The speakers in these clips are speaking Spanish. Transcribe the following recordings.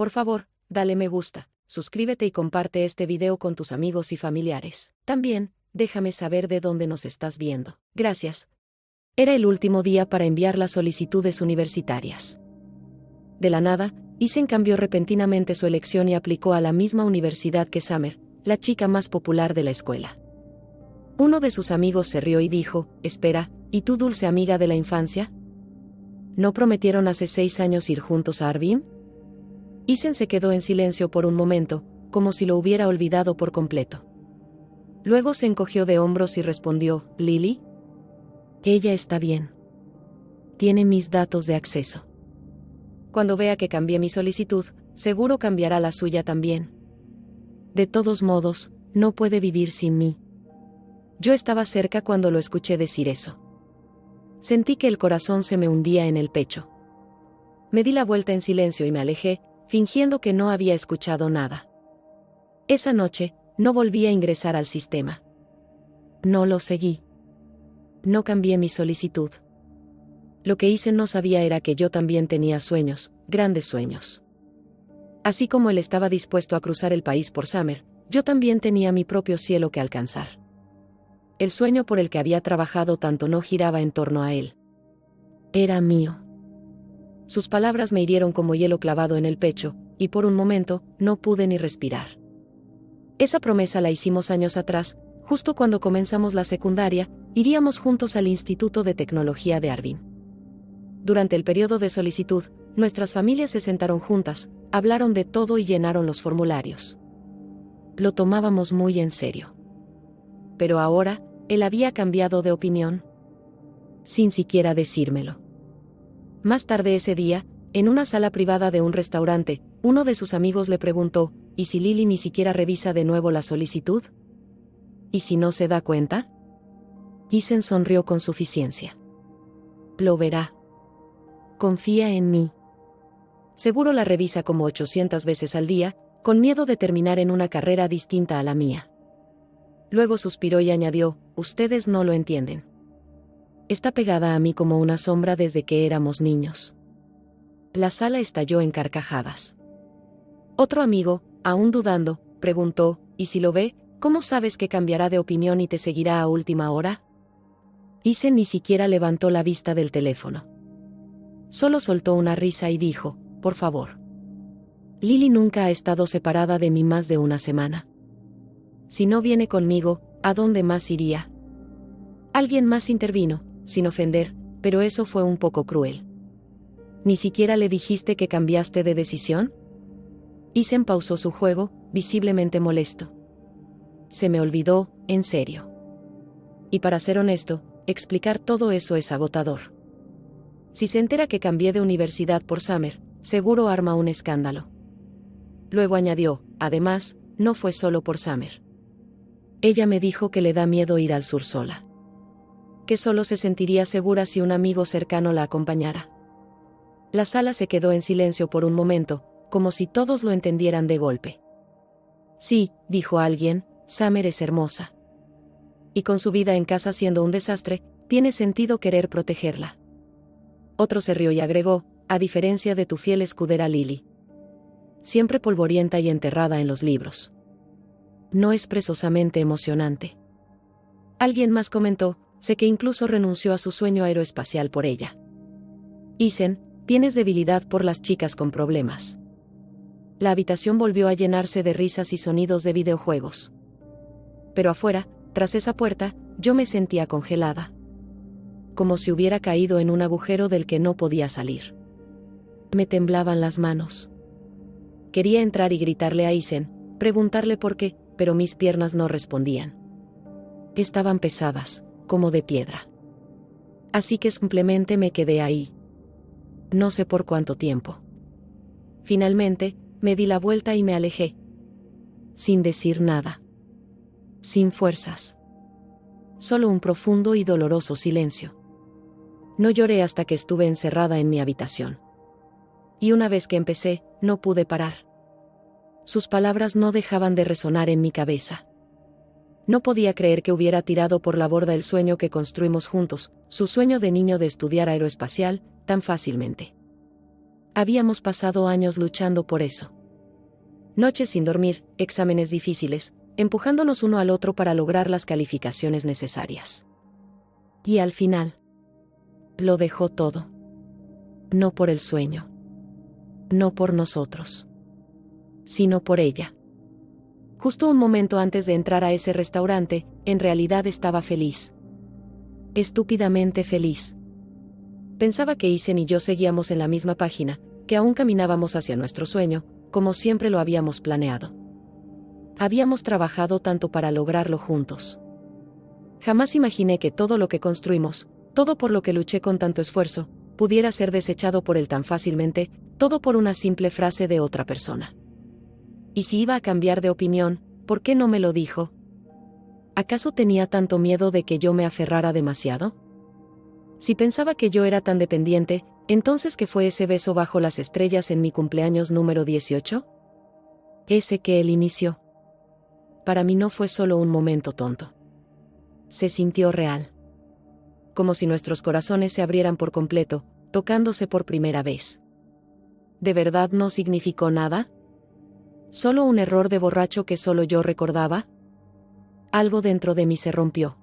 Por favor, dale me gusta, suscríbete y comparte este video con tus amigos y familiares. También, déjame saber de dónde nos estás viendo. Gracias. Era el último día para enviar las solicitudes universitarias. De la nada, Isen cambió repentinamente su elección y aplicó a la misma universidad que Summer, la chica más popular de la escuela. Uno de sus amigos se rió y dijo, espera, ¿y tú dulce amiga de la infancia? ¿No prometieron hace 6 años ir juntos a Harbin? Isen se quedó en silencio por un momento, como si lo hubiera olvidado por completo. Luego se encogió de hombros y respondió, ¿Lily? Ella está bien. Tiene mis datos de acceso. Cuando vea que cambié mi solicitud, seguro cambiará la suya también. De todos modos, no puede vivir sin mí. Yo estaba cerca cuando lo escuché decir eso. Sentí que el corazón se me hundía en el pecho. Me di la vuelta en silencio y me alejé, fingiendo que no había escuchado nada. Esa noche, no volví a ingresar al sistema. No lo seguí. No cambié mi solicitud. Lo que Isen no sabía era que yo también tenía sueños, grandes sueños. Así como él estaba dispuesto a cruzar el país por Summer, yo también tenía mi propio cielo que alcanzar. El sueño por el que había trabajado tanto no giraba en torno a él. Era mío. Sus palabras me hirieron como hielo clavado en el pecho, y por un momento, no pude ni respirar. Esa promesa la hicimos años atrás, justo cuando comenzamos la secundaria, iríamos juntos al Instituto de Tecnología de Harbin. Durante el periodo de solicitud, nuestras familias se sentaron juntas, hablaron de todo y llenaron los formularios. Lo tomábamos muy en serio. Pero ahora, él había cambiado de opinión. Sin siquiera decírmelo. Más tarde ese día, en una sala privada de un restaurante, uno de sus amigos le preguntó, ¿y si Lily ni siquiera revisa de nuevo la solicitud? ¿Y si no se da cuenta? Isen sonrió con suficiencia. Lo verá. Confía en mí. Seguro la revisa como 800 veces al día, con miedo de terminar en una carrera distinta a la mía. Luego suspiró y añadió, ustedes no lo entienden. Está pegada a mí como una sombra desde que éramos niños. La sala estalló en carcajadas. Otro amigo, aún dudando, preguntó, ¿y si lo ve, cómo sabes que cambiará de opinión y te seguirá a última hora? Isen ni siquiera levantó la vista del teléfono. Solo soltó una risa y dijo, por favor. Lily nunca ha estado separada de mí más de una semana. Si no viene conmigo, ¿a dónde más iría? Alguien más intervino, sin ofender, pero eso fue un poco cruel. ¿Ni siquiera le dijiste que cambiaste de decisión? Isen pausó su juego, visiblemente molesto. Se me olvidó, en serio. Y para ser honesto, explicar todo eso es agotador. Si se entera que cambié de universidad por Summer, seguro arma un escándalo. Luego añadió, además, no fue solo por Summer. Ella me dijo que le da miedo ir al sur sola. Que solo se sentiría segura si un amigo cercano la acompañara. La sala se quedó en silencio por un momento, como si todos lo entendieran de golpe. Sí, dijo alguien, Summer es hermosa. Y con su vida en casa siendo un desastre, tiene sentido querer protegerla. Otro se rió y agregó, a diferencia de tu fiel escudera Lily. Siempre polvorienta y enterrada en los libros. No es presosamente emocionante. Alguien más comentó, sé que incluso renunció a su sueño aeroespacial por ella. Isen, tienes debilidad por las chicas con problemas. La habitación volvió a llenarse de risas y sonidos de videojuegos. Pero afuera, tras esa puerta, yo me sentía congelada. Como si hubiera caído en un agujero del que no podía salir. Me temblaban las manos. Quería entrar y gritarle a Isen, preguntarle por qué, pero mis piernas no respondían. Estaban pesadas, como de piedra. Así que simplemente me quedé ahí. No sé por cuánto tiempo. Finalmente, me di la vuelta y me alejé. Sin decir nada. Sin fuerzas. Solo un profundo y doloroso silencio. No lloré hasta que estuve encerrada en mi habitación. Y una vez que empecé, no pude parar. Sus palabras no dejaban de resonar en mi cabeza. No podía creer que hubiera tirado por la borda el sueño que construimos juntos, su sueño de niño de estudiar aeroespacial, tan fácilmente. Habíamos pasado años luchando por eso. Noches sin dormir, exámenes difíciles, empujándonos uno al otro para lograr las calificaciones necesarias. Y al final, lo dejó todo. No por el sueño. No por nosotros. Sino por ella. Justo un momento antes de entrar a ese restaurante, en realidad estaba feliz. Estúpidamente feliz. Pensaba que Isen y yo seguíamos en la misma página, que aún caminábamos hacia nuestro sueño, como siempre lo habíamos planeado. Habíamos trabajado tanto para lograrlo juntos. Jamás imaginé que todo lo que construimos, todo por lo que luché con tanto esfuerzo, pudiera ser desechado por él tan fácilmente, todo por una simple frase de otra persona. Y si iba a cambiar de opinión, ¿por qué no me lo dijo? ¿Acaso tenía tanto miedo de que yo me aferrara demasiado? Si pensaba que yo era tan dependiente, ¿entonces qué fue ese beso bajo las estrellas en mi cumpleaños número 18? Ese que él inició. Para mí no fue solo un momento tonto. Se sintió real. Como si nuestros corazones se abrieran por completo, tocándose por primera vez. ¿De verdad no significó nada? ¿Solo un error de borracho que solo yo recordaba? Algo dentro de mí se rompió.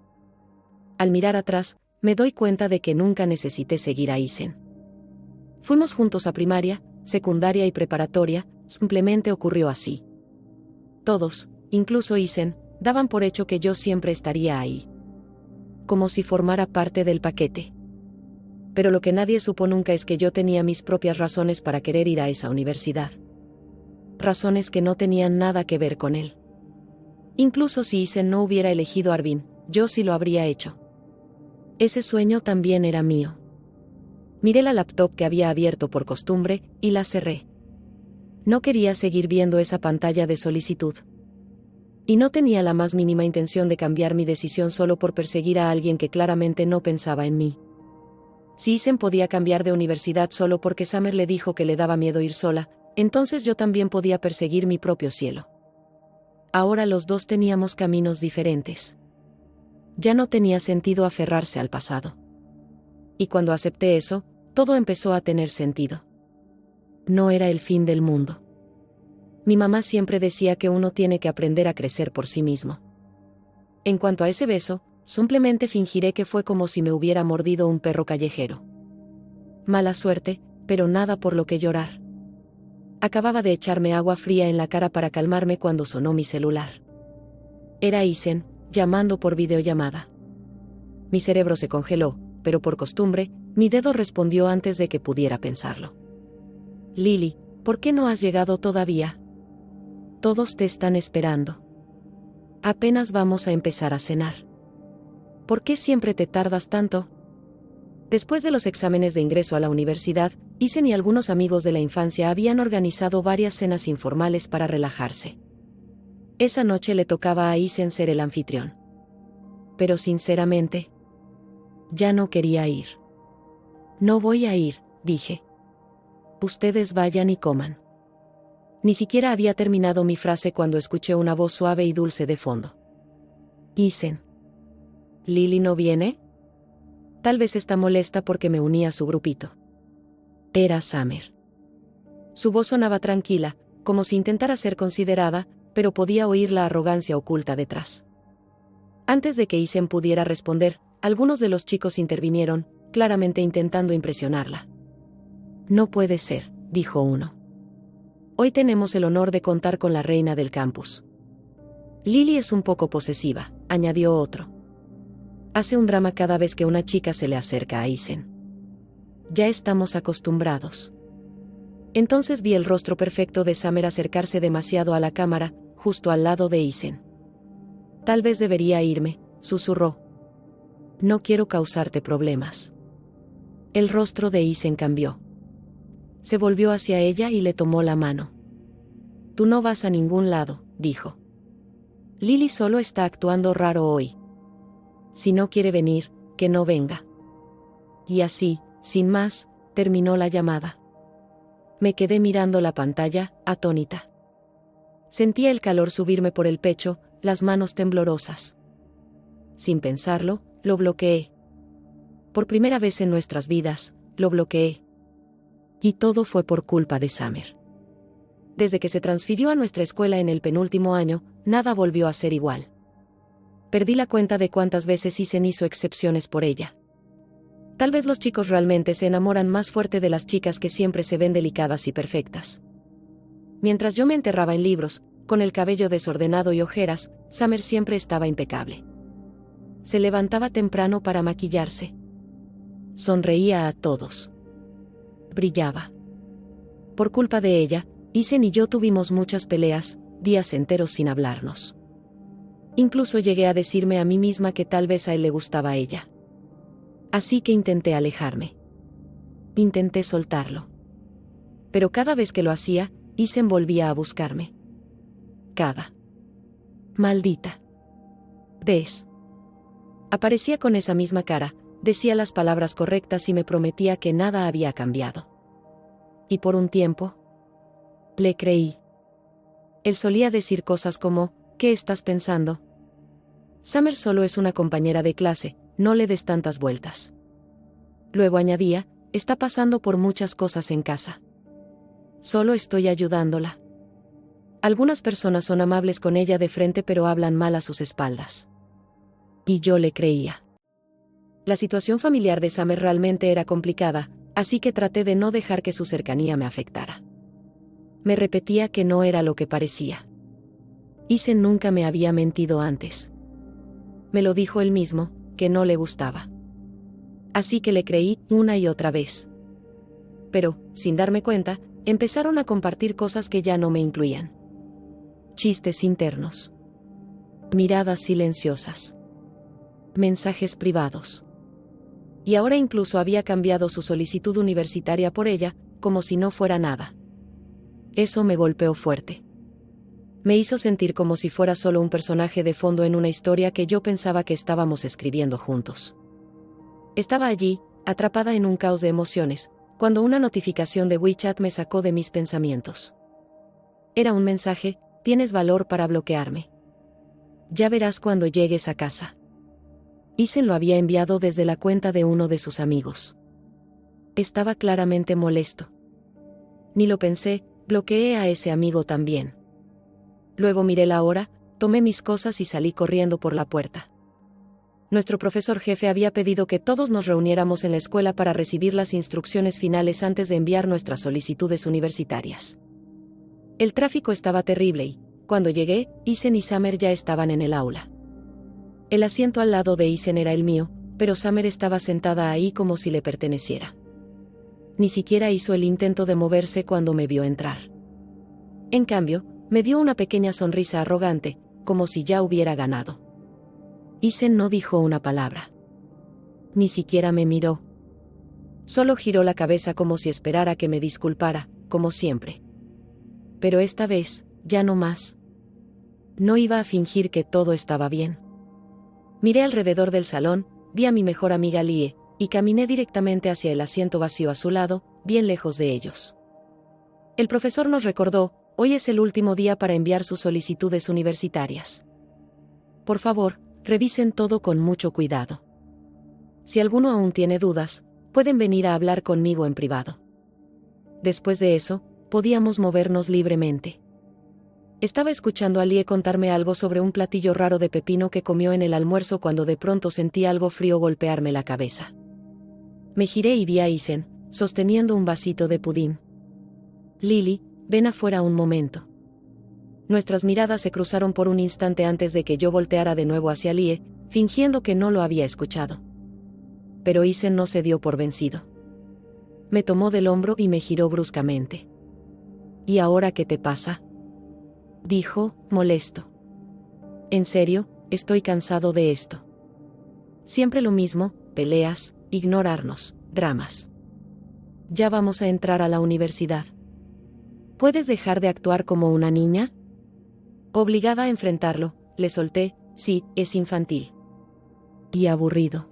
Al mirar atrás, me doy cuenta de que nunca necesité seguir a Isen. Fuimos juntos a primaria, secundaria y preparatoria, simplemente ocurrió así. Todos, incluso Isen, daban por hecho que yo siempre estaría ahí. Como si formara parte del paquete. Pero lo que nadie supo nunca es que yo tenía mis propias razones para querer ir a esa universidad. Razones que no tenían nada que ver con él. Incluso si Isen no hubiera elegido a Arvin, yo sí lo habría hecho. Ese sueño también era mío. Miré la laptop que había abierto por costumbre, y la cerré. No quería seguir viendo esa pantalla de solicitud. Y no tenía la más mínima intención de cambiar mi decisión solo por perseguir a alguien que claramente no pensaba en mí. Si Isen podía cambiar de universidad solo porque Summer le dijo que le daba miedo ir sola, entonces yo también podía perseguir mi propio cielo. Ahora los dos teníamos caminos diferentes. Ya no tenía sentido aferrarse al pasado. Y cuando acepté eso, todo empezó a tener sentido. No era el fin del mundo. Mi mamá siempre decía que uno tiene que aprender a crecer por sí mismo. En cuanto a ese beso, simplemente fingiré que fue como si me hubiera mordido un perro callejero. Mala suerte, pero nada por lo que llorar. Acababa de echarme agua fría en la cara para calmarme cuando sonó mi celular. Era Isen, llamando por videollamada. Mi cerebro se congeló, pero por costumbre, mi dedo respondió antes de que pudiera pensarlo. Lily, ¿por qué no has llegado todavía? Todos te están esperando. Apenas vamos a empezar a cenar. ¿Por qué siempre te tardas tanto? Después de los exámenes de ingreso a la universidad, Isen y algunos amigos de la infancia habían organizado varias cenas informales para relajarse. Esa noche le tocaba a Isen ser el anfitrión. Pero sinceramente, ya no quería ir. No voy a ir, dije. Ustedes vayan y coman. Ni siquiera había terminado mi frase cuando escuché una voz suave y dulce de fondo. Isen. ¿Lily no viene? Tal vez está molesta porque me uní a su grupito. Era Summer. Su voz sonaba tranquila, como si intentara ser considerada, pero podía oír la arrogancia oculta detrás. Antes de que Isen pudiera responder, algunos de los chicos intervinieron, claramente intentando impresionarla. No puede ser, dijo uno. Hoy tenemos el honor de contar con la reina del campus. Lily es un poco posesiva, añadió otro. Hace un drama cada vez que una chica se le acerca a Isen. Ya estamos acostumbrados. Entonces vi el rostro perfecto de Summer acercarse demasiado a la cámara, justo al lado de Isen. Tal vez debería irme, susurró. No quiero causarte problemas. El rostro de Isen cambió. Se volvió hacia ella y le tomó la mano. Tú no vas a ningún lado, dijo. Lily solo está actuando raro hoy. Si no quiere venir, que no venga. Y así, sin más, terminó la llamada. Me quedé mirando la pantalla, atónita. Sentía el calor subirme por el pecho, las manos temblorosas. Sin pensarlo, lo bloqueé. Por primera vez en nuestras vidas, lo bloqueé. Y todo fue por culpa de Summer. Desde que se transfirió a nuestra escuela en el penúltimo año, nada volvió a ser igual. Perdí la cuenta de cuántas veces Isen hizo excepciones por ella. Tal vez los chicos realmente se enamoran más fuerte de las chicas que siempre se ven delicadas y perfectas. Mientras yo me enterraba en libros, con el cabello desordenado y ojeras, Summer siempre estaba impecable. Se levantaba temprano para maquillarse. Sonreía a todos. Brillaba. Por culpa de ella, Isen y yo tuvimos muchas peleas, días enteros sin hablarnos. Incluso llegué a decirme a mí misma que tal vez a él le gustaba a ella. Así que intenté alejarme. Intenté soltarlo. Pero cada vez que lo hacía, Isen volvía a buscarme. Cada maldita vez. Aparecía con esa misma cara, decía las palabras correctas y me prometía que nada había cambiado. Y por un tiempo, le creí. Él solía decir cosas como, ¿qué estás pensando? Summer solo es una compañera de clase, no le des tantas vueltas. Luego añadía, está pasando por muchas cosas en casa. Solo estoy ayudándola. Algunas personas son amables con ella de frente pero hablan mal a sus espaldas. Y yo le creía. La situación familiar de Summer realmente era complicada, así que traté de no dejar que su cercanía me afectara. Me repetía que no era lo que parecía. Isen nunca me había mentido antes. Me lo dijo él mismo, que no le gustaba. Así que le creí una y otra vez. Pero, sin darme cuenta, empezaron a compartir cosas que ya no me incluían. Chistes internos. Miradas silenciosas. Mensajes privados. Y ahora incluso había cambiado su solicitud universitaria por ella, como si no fuera nada. Eso me golpeó fuerte. Me hizo sentir como si fuera solo un personaje de fondo en una historia que yo pensaba que estábamos escribiendo juntos. Estaba allí, atrapada en un caos de emociones, cuando una notificación de WeChat me sacó de mis pensamientos. Era un mensaje, tienes valor para bloquearme. Ya verás cuando llegues a casa. Isen lo había enviado desde la cuenta de uno de sus amigos. Estaba claramente molesto. Ni lo pensé, bloqueé a ese amigo también. Luego miré la hora, tomé mis cosas y salí corriendo por la puerta. Nuestro profesor jefe había pedido que todos nos reuniéramos en la escuela para recibir las instrucciones finales antes de enviar nuestras solicitudes universitarias. El tráfico estaba terrible y, cuando llegué, Isen y Summer ya estaban en el aula. El asiento al lado de Isen era el mío, pero Summer estaba sentada ahí como si le perteneciera. Ni siquiera hizo el intento de moverse cuando me vio entrar. En cambio, me dio una pequeña sonrisa arrogante, como si ya hubiera ganado. Isen no dijo una palabra. Ni siquiera me miró. Solo giró la cabeza como si esperara que me disculpara, como siempre. Pero esta vez, ya no más. No iba a fingir que todo estaba bien. Miré alrededor del salón, vi a mi mejor amiga Lie, y caminé directamente hacia el asiento vacío a su lado, bien lejos de ellos. El profesor nos recordó, hoy es el último día para enviar sus solicitudes universitarias. Por favor, revisen todo con mucho cuidado. Si alguno aún tiene dudas, pueden venir a hablar conmigo en privado. Después de eso, podíamos movernos libremente. Estaba escuchando a Lie contarme algo sobre un platillo raro de pepino que comió en el almuerzo cuando de pronto sentí algo frío golpearme la cabeza. Me giré y vi a Isen, sosteniendo un vasito de pudín. Lily, ven afuera un momento. Nuestras miradas se cruzaron por un instante antes de que yo volteara de nuevo hacia Lie, fingiendo que no lo había escuchado. Pero Isen no se dio por vencido. Me tomó del hombro y me giró bruscamente. ¿Y ahora qué te pasa?, dijo, molesto. En serio, estoy cansado de esto. Siempre lo mismo, peleas, ignorarnos, dramas. Ya vamos a entrar a la universidad. ¿Puedes dejar de actuar como una niña? Obligada a enfrentarlo, le solté, sí, es infantil. Y aburrido.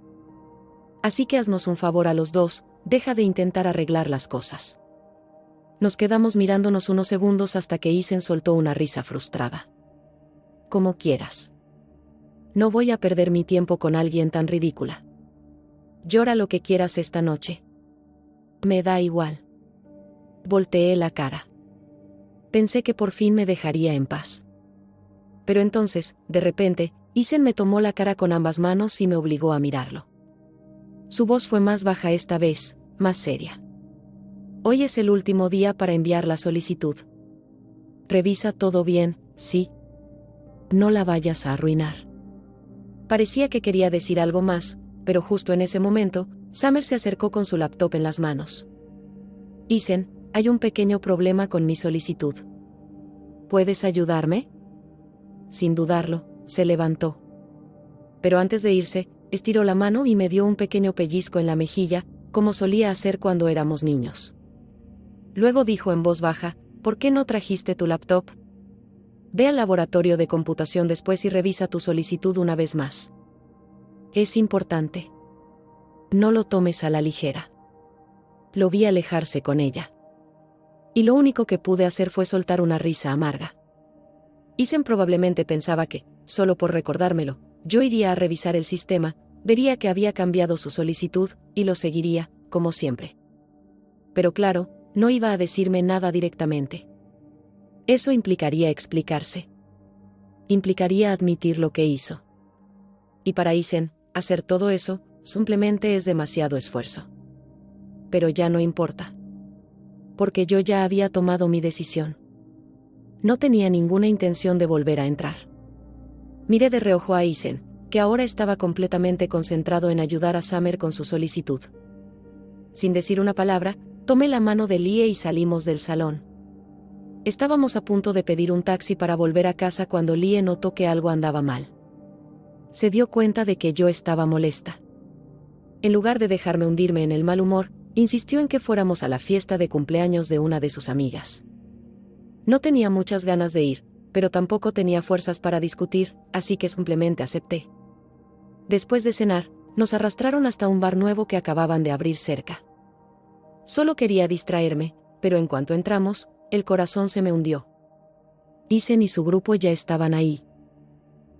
Así que haznos un favor a los dos, deja de intentar arreglar las cosas. Nos quedamos mirándonos unos segundos hasta que Isen soltó una risa frustrada. Como quieras. No voy a perder mi tiempo con alguien tan ridícula. Llora lo que quieras esta noche. Me da igual. Volteé la cara. Pensé que por fin me dejaría en paz. Pero entonces, de repente, Isen me tomó la cara con ambas manos y me obligó a mirarlo. Su voz fue más baja esta vez, más seria. Hoy es el último día para enviar la solicitud. Revisa todo bien, ¿sí? No la vayas a arruinar. Parecía que quería decir algo más, pero justo en ese momento, Summer se acercó con su laptop en las manos. Isen, hay un pequeño problema con mi solicitud. ¿Puedes ayudarme? Sin dudarlo, se levantó. Pero antes de irse, estiró la mano y me dio un pequeño pellizco en la mejilla, como solía hacer cuando éramos niños. Luego dijo en voz baja, ¿por qué no trajiste tu laptop? Ve al laboratorio de computación después y revisa tu solicitud una vez más. Es importante. No lo tomes a la ligera. Lo vi alejarse con ella. Y lo único que pude hacer fue soltar una risa amarga. Isen probablemente pensaba que, solo por recordármelo, yo iría a revisar el sistema, vería que había cambiado su solicitud, y lo seguiría, como siempre. Pero claro, no iba a decirme nada directamente. Eso implicaría explicarse. Implicaría admitir lo que hizo. Y para Isen, hacer todo eso, simplemente es demasiado esfuerzo. Pero ya no importa. Porque yo ya había tomado mi decisión. No tenía ninguna intención de volver a entrar. Miré de reojo a Isen, que ahora estaba completamente concentrado en ayudar a Summer con su solicitud. Sin decir una palabra, tomé la mano de Lie y salimos del salón. Estábamos a punto de pedir un taxi para volver a casa cuando Lie notó que algo andaba mal. Se dio cuenta de que yo estaba molesta. En lugar de dejarme hundirme en el mal humor, insistió en que fuéramos a la fiesta de cumpleaños de una de sus amigas. No tenía muchas ganas de ir, pero tampoco tenía fuerzas para discutir, así que simplemente acepté. Después de cenar, nos arrastraron hasta un bar nuevo que acababan de abrir cerca. Solo quería distraerme, pero en cuanto entramos, el corazón se me hundió. Isen y su grupo ya estaban ahí.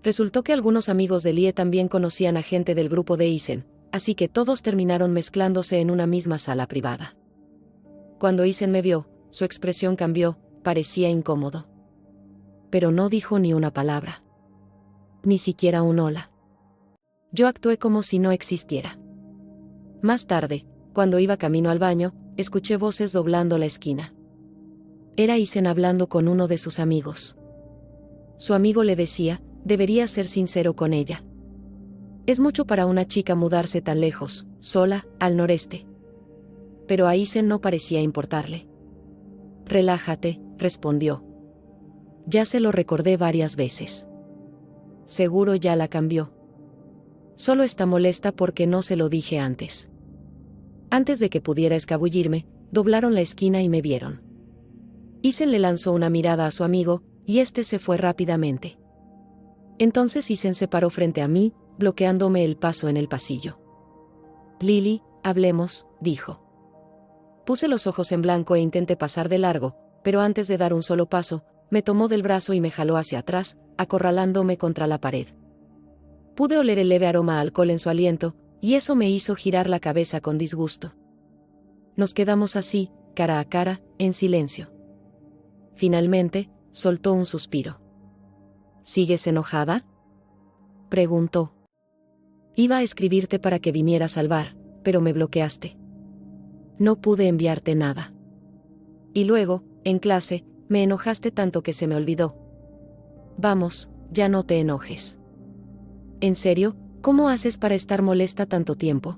Resultó que algunos amigos de Lie también conocían a gente del grupo de Isen, así que todos terminaron mezclándose en una misma sala privada. Cuando Isen me vio, su expresión cambió, parecía incómodo. Pero no dijo ni una palabra. Ni siquiera un hola. Yo actué como si no existiera. Más tarde, cuando iba camino al baño, escuché voces doblando la esquina. Era Isen hablando con uno de sus amigos. Su amigo le decía, debería ser sincero con ella. Es mucho para una chica mudarse tan lejos, sola, al noreste. Pero a Isen no parecía importarle. Relájate, respondió. Ya se lo recordé varias veces. Seguro ya la cambió. Solo está molesta porque no se lo dije antes. Antes de que pudiera escabullirme, doblaron la esquina y me vieron. Isen le lanzó una mirada a su amigo, y este se fue rápidamente. Entonces Isen se paró frente a mí, bloqueándome el paso en el pasillo. Lily, hablemos, dijo. Puse los ojos en blanco e intenté pasar de largo, pero antes de dar un solo paso, me tomó del brazo y me jaló hacia atrás, acorralándome contra la pared. Pude oler el leve aroma a alcohol en su aliento, y eso me hizo girar la cabeza con disgusto. Nos quedamos así, cara a cara, en silencio. Finalmente, soltó un suspiro. ¿Sigues enojada?, preguntó. Iba a escribirte para que vinieras al bar, pero me bloqueaste. No pude enviarte nada. Y luego, en clase, me enojaste tanto que se me olvidó. Vamos, ya no te enojes. ¿En serio? ¿Cómo haces para estar molesta tanto tiempo?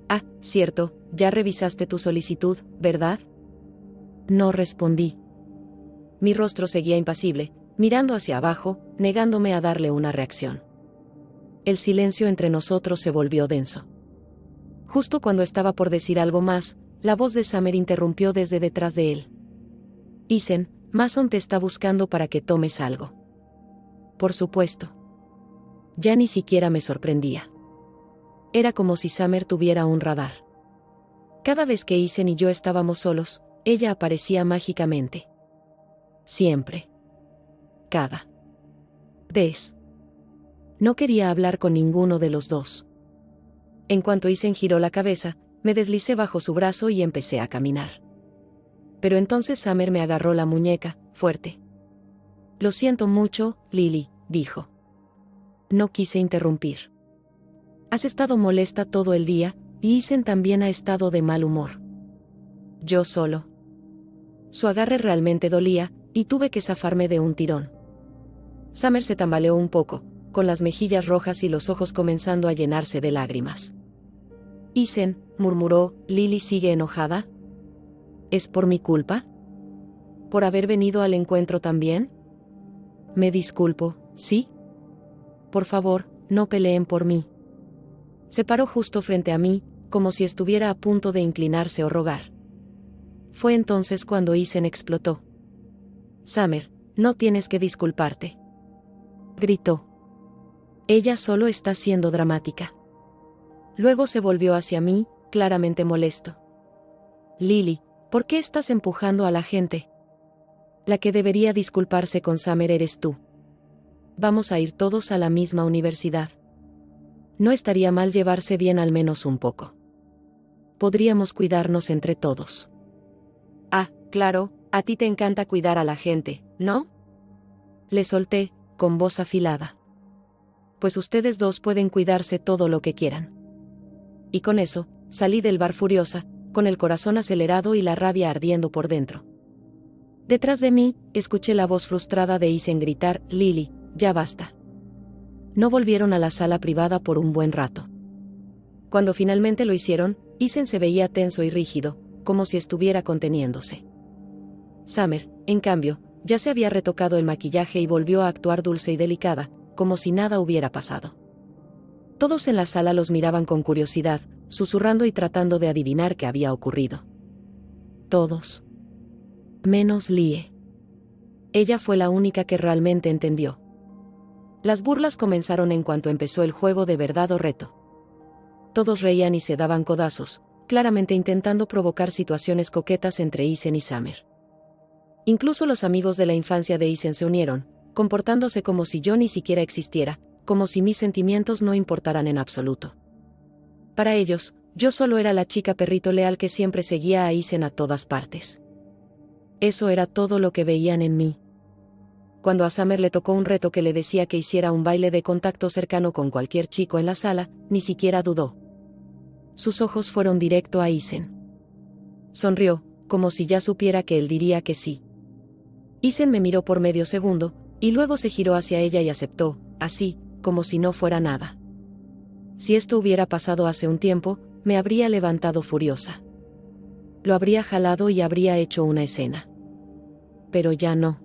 Ah, cierto, ya revisaste tu solicitud, ¿verdad? No respondí. Mi rostro seguía impasible, mirando hacia abajo, negándome a darle una reacción. El silencio entre nosotros se volvió denso. Justo cuando estaba por decir algo más, la voz de Summer interrumpió desde detrás de él. Isen, Mason te está buscando para que tomes algo. Por supuesto. Ya ni siquiera me sorprendía. Era como si Summer tuviera un radar. Cada vez que Isen y yo estábamos solos, ella aparecía mágicamente. Siempre. Cada vez. No quería hablar con ninguno de los dos. En cuanto Isen giró la cabeza, me deslicé bajo su brazo y empecé a caminar. Pero entonces Summer me agarró la muñeca, fuerte. Lo siento mucho, Lily, dijo. No quise interrumpir. Has estado molesta todo el día, y Isen también ha estado de mal humor. Yo solo. Su agarre realmente dolía, y tuve que zafarme de un tirón. Summer se tambaleó un poco, con las mejillas rojas y los ojos comenzando a llenarse de lágrimas. Isen, murmuró, ¿Lily sigue enojada? ¿Es por mi culpa? ¿Por haber venido al encuentro también? Me disculpo, ¿sí? Por favor, no peleen por mí. Se paró justo frente a mí, como si estuviera a punto de inclinarse o rogar. Fue entonces cuando Isen explotó. Summer, no tienes que disculparte. Gritó. Ella solo está siendo dramática. Luego se volvió hacia mí, claramente molesto. Lily, ¿por qué estás empujando a la gente? La que debería disculparse con Summer eres tú. Vamos a ir todos a la misma universidad. No estaría mal llevarse bien al menos un poco. Podríamos cuidarnos entre todos. Ah, claro, a ti te encanta cuidar a la gente, ¿no? Le solté, con voz afilada. Pues ustedes dos pueden cuidarse todo lo que quieran. Y con eso, salí del bar furiosa, con el corazón acelerado y la rabia ardiendo por dentro. Detrás de mí, escuché la voz frustrada de Isen gritar, Lily, ya basta. No volvieron a la sala privada por un buen rato. Cuando finalmente lo hicieron, Isen se veía tenso y rígido, como si estuviera conteniéndose. Summer, en cambio, ya se había retocado el maquillaje y volvió a actuar dulce y delicada, como si nada hubiera pasado. Todos en la sala los miraban con curiosidad, susurrando y tratando de adivinar qué había ocurrido. Todos. Menos Lie. Ella fue la única que realmente entendió. Las burlas comenzaron en cuanto empezó el juego de verdad o reto. Todos reían y se daban codazos, claramente intentando provocar situaciones coquetas entre Isen y Summer. Incluso los amigos de la infancia de Isen se unieron, comportándose como si yo ni siquiera existiera, como si mis sentimientos no importaran en absoluto. Para ellos, yo solo era la chica perrito leal que siempre seguía a Isen a todas partes. Eso era todo lo que veían en mí. Cuando a Summer le tocó un reto que le decía que hiciera un baile de contacto cercano con cualquier chico en la sala, ni siquiera dudó. Sus ojos fueron directo a Isen. Sonrió, como si ya supiera que él diría que sí. Isen me miró por medio segundo, y luego se giró hacia ella y aceptó, así, como si no fuera nada. Si esto hubiera pasado hace un tiempo, me habría levantado furiosa. Lo habría jalado y habría hecho una escena. Pero ya no.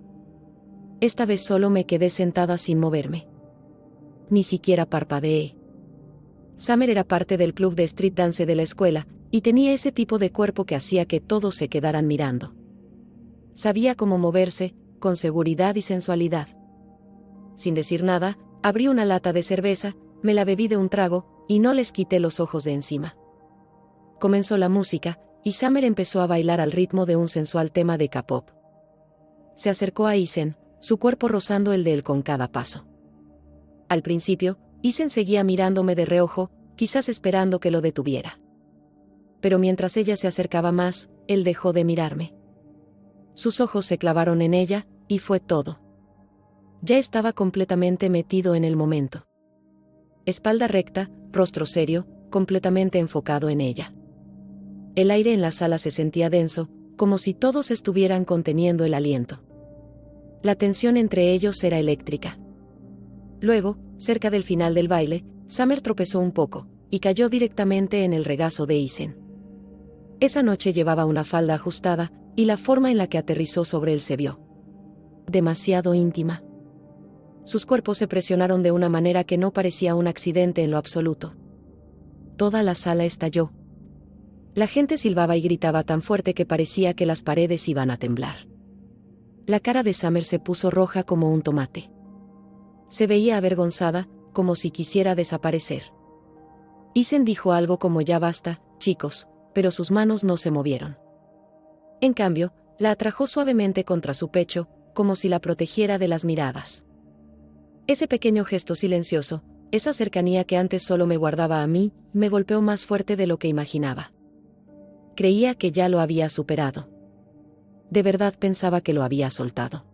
Esta vez solo me quedé sentada sin moverme. Ni siquiera parpadeé. Summer era parte del club de street dance de la escuela, y tenía ese tipo de cuerpo que hacía que todos se quedaran mirando. Sabía cómo moverse, con seguridad y sensualidad. Sin decir nada, abrí una lata de cerveza, me la bebí de un trago, y no les quité los ojos de encima. Comenzó la música, y Summer empezó a bailar al ritmo de un sensual tema de K-pop. Se acercó a Isen, su cuerpo rozando el de él con cada paso. Al principio, Isen seguía mirándome de reojo, quizás esperando que lo detuviera. Pero mientras ella se acercaba más, él dejó de mirarme. Sus ojos se clavaron en ella, y fue todo. Ya estaba completamente metido en el momento. Espalda recta, rostro serio, completamente enfocado en ella. El aire en la sala se sentía denso, como si todos estuvieran conteniendo el aliento. La tensión entre ellos era eléctrica. Luego, cerca del final del baile, Summer tropezó un poco, y cayó directamente en el regazo de Isen. Esa noche llevaba una falda ajustada, y la forma en la que aterrizó sobre él se vio demasiado íntima. Sus cuerpos se presionaron de una manera que no parecía un accidente en lo absoluto. Toda la sala estalló. La gente silbaba y gritaba tan fuerte que parecía que las paredes iban a temblar. La cara de Summer se puso roja como un tomate. Se veía avergonzada, como si quisiera desaparecer. Isen dijo algo como ya basta, chicos, pero sus manos no se movieron. En cambio, la atrajo suavemente contra su pecho, como si la protegiera de las miradas. Ese pequeño gesto silencioso, esa cercanía que antes solo me guardaba a mí, me golpeó más fuerte de lo que imaginaba. Creía que ya lo había superado. de verdad pensaba que lo había soltado.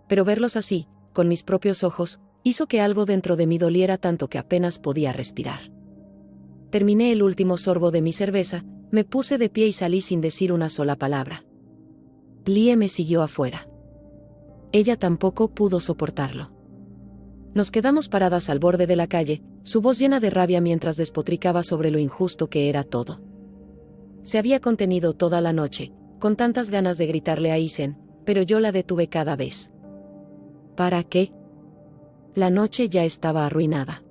Pero verlos así, con mis propios ojos, hizo que algo dentro de mí doliera tanto que apenas podía respirar. Terminé el último sorbo de mi cerveza, me puse de pie y salí sin decir una sola palabra. Lie me siguió afuera. Ella tampoco pudo soportarlo. Nos quedamos paradas al borde de la calle, su voz llena de rabia mientras despotricaba sobre lo injusto que era todo. Se había contenido toda la noche, con tantas ganas de gritarle a Isen, pero yo la detuve cada vez. ¿Para qué? La noche ya estaba arruinada.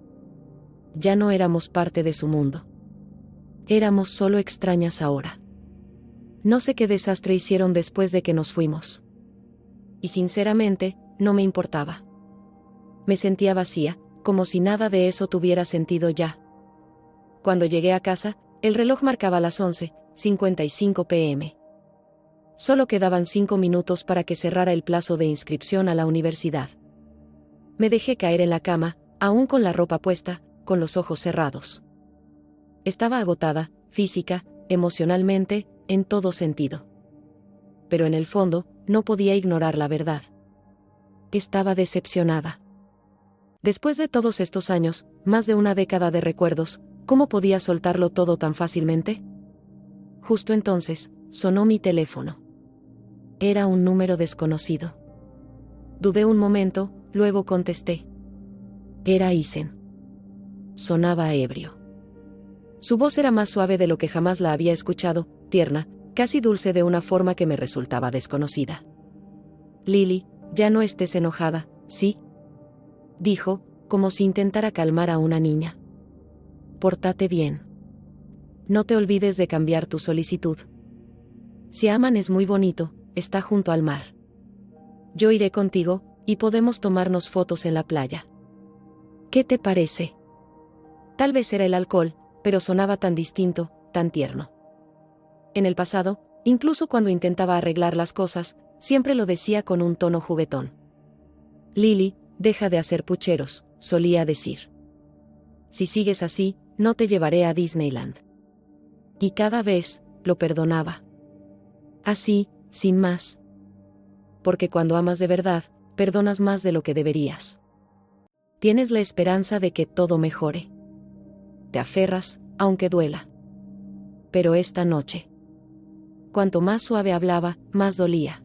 Ya no éramos parte de su mundo. Éramos solo extrañas ahora. No sé qué desastre hicieron después de que nos fuimos. Y sinceramente, no me importaba. Me sentía vacía, como si nada de eso tuviera sentido ya. Cuando llegué a casa, el reloj marcaba las 11:55 p.m. Solo quedaban 5 minutos para que cerrara el plazo de inscripción a la universidad. Me dejé caer en la cama, aún con la ropa puesta, con los ojos cerrados. Estaba agotada, física, emocionalmente, en todo sentido. Pero en el fondo, no podía ignorar la verdad. Estaba decepcionada. Después de todos estos años, más de una década de recuerdos, ¿cómo podía soltarlo todo tan fácilmente? Justo entonces, sonó mi teléfono. Era un número desconocido. Dudé un momento, luego contesté. Era Isen. Sonaba ebrio. Su voz era más suave de lo que jamás la había escuchado, tierna, casi dulce de una forma que me resultaba desconocida. Lily, ya no estés enojada, ¿sí? Dijo, como si intentara calmar a una niña. Pórtate bien. No te olvides de cambiar tu solicitud. Siaman es muy bonito, está junto al mar. Yo iré contigo, y podemos tomarnos fotos en la playa. ¿Qué te parece? Tal vez era el alcohol, pero sonaba tan distinto, tan tierno. En el pasado, incluso cuando intentaba arreglar las cosas, siempre lo decía con un tono juguetón. Lily, deja de hacer pucheros, solía decir. Si sigues así, no te llevaré a Disneyland. Y cada vez, lo perdonaba. Así, sin más. Porque cuando amas de verdad, perdonas más de lo que deberías. Tienes la esperanza de que todo mejore. Te aferras, aunque duela. Pero esta noche. Cuanto más suave hablaba, más dolía.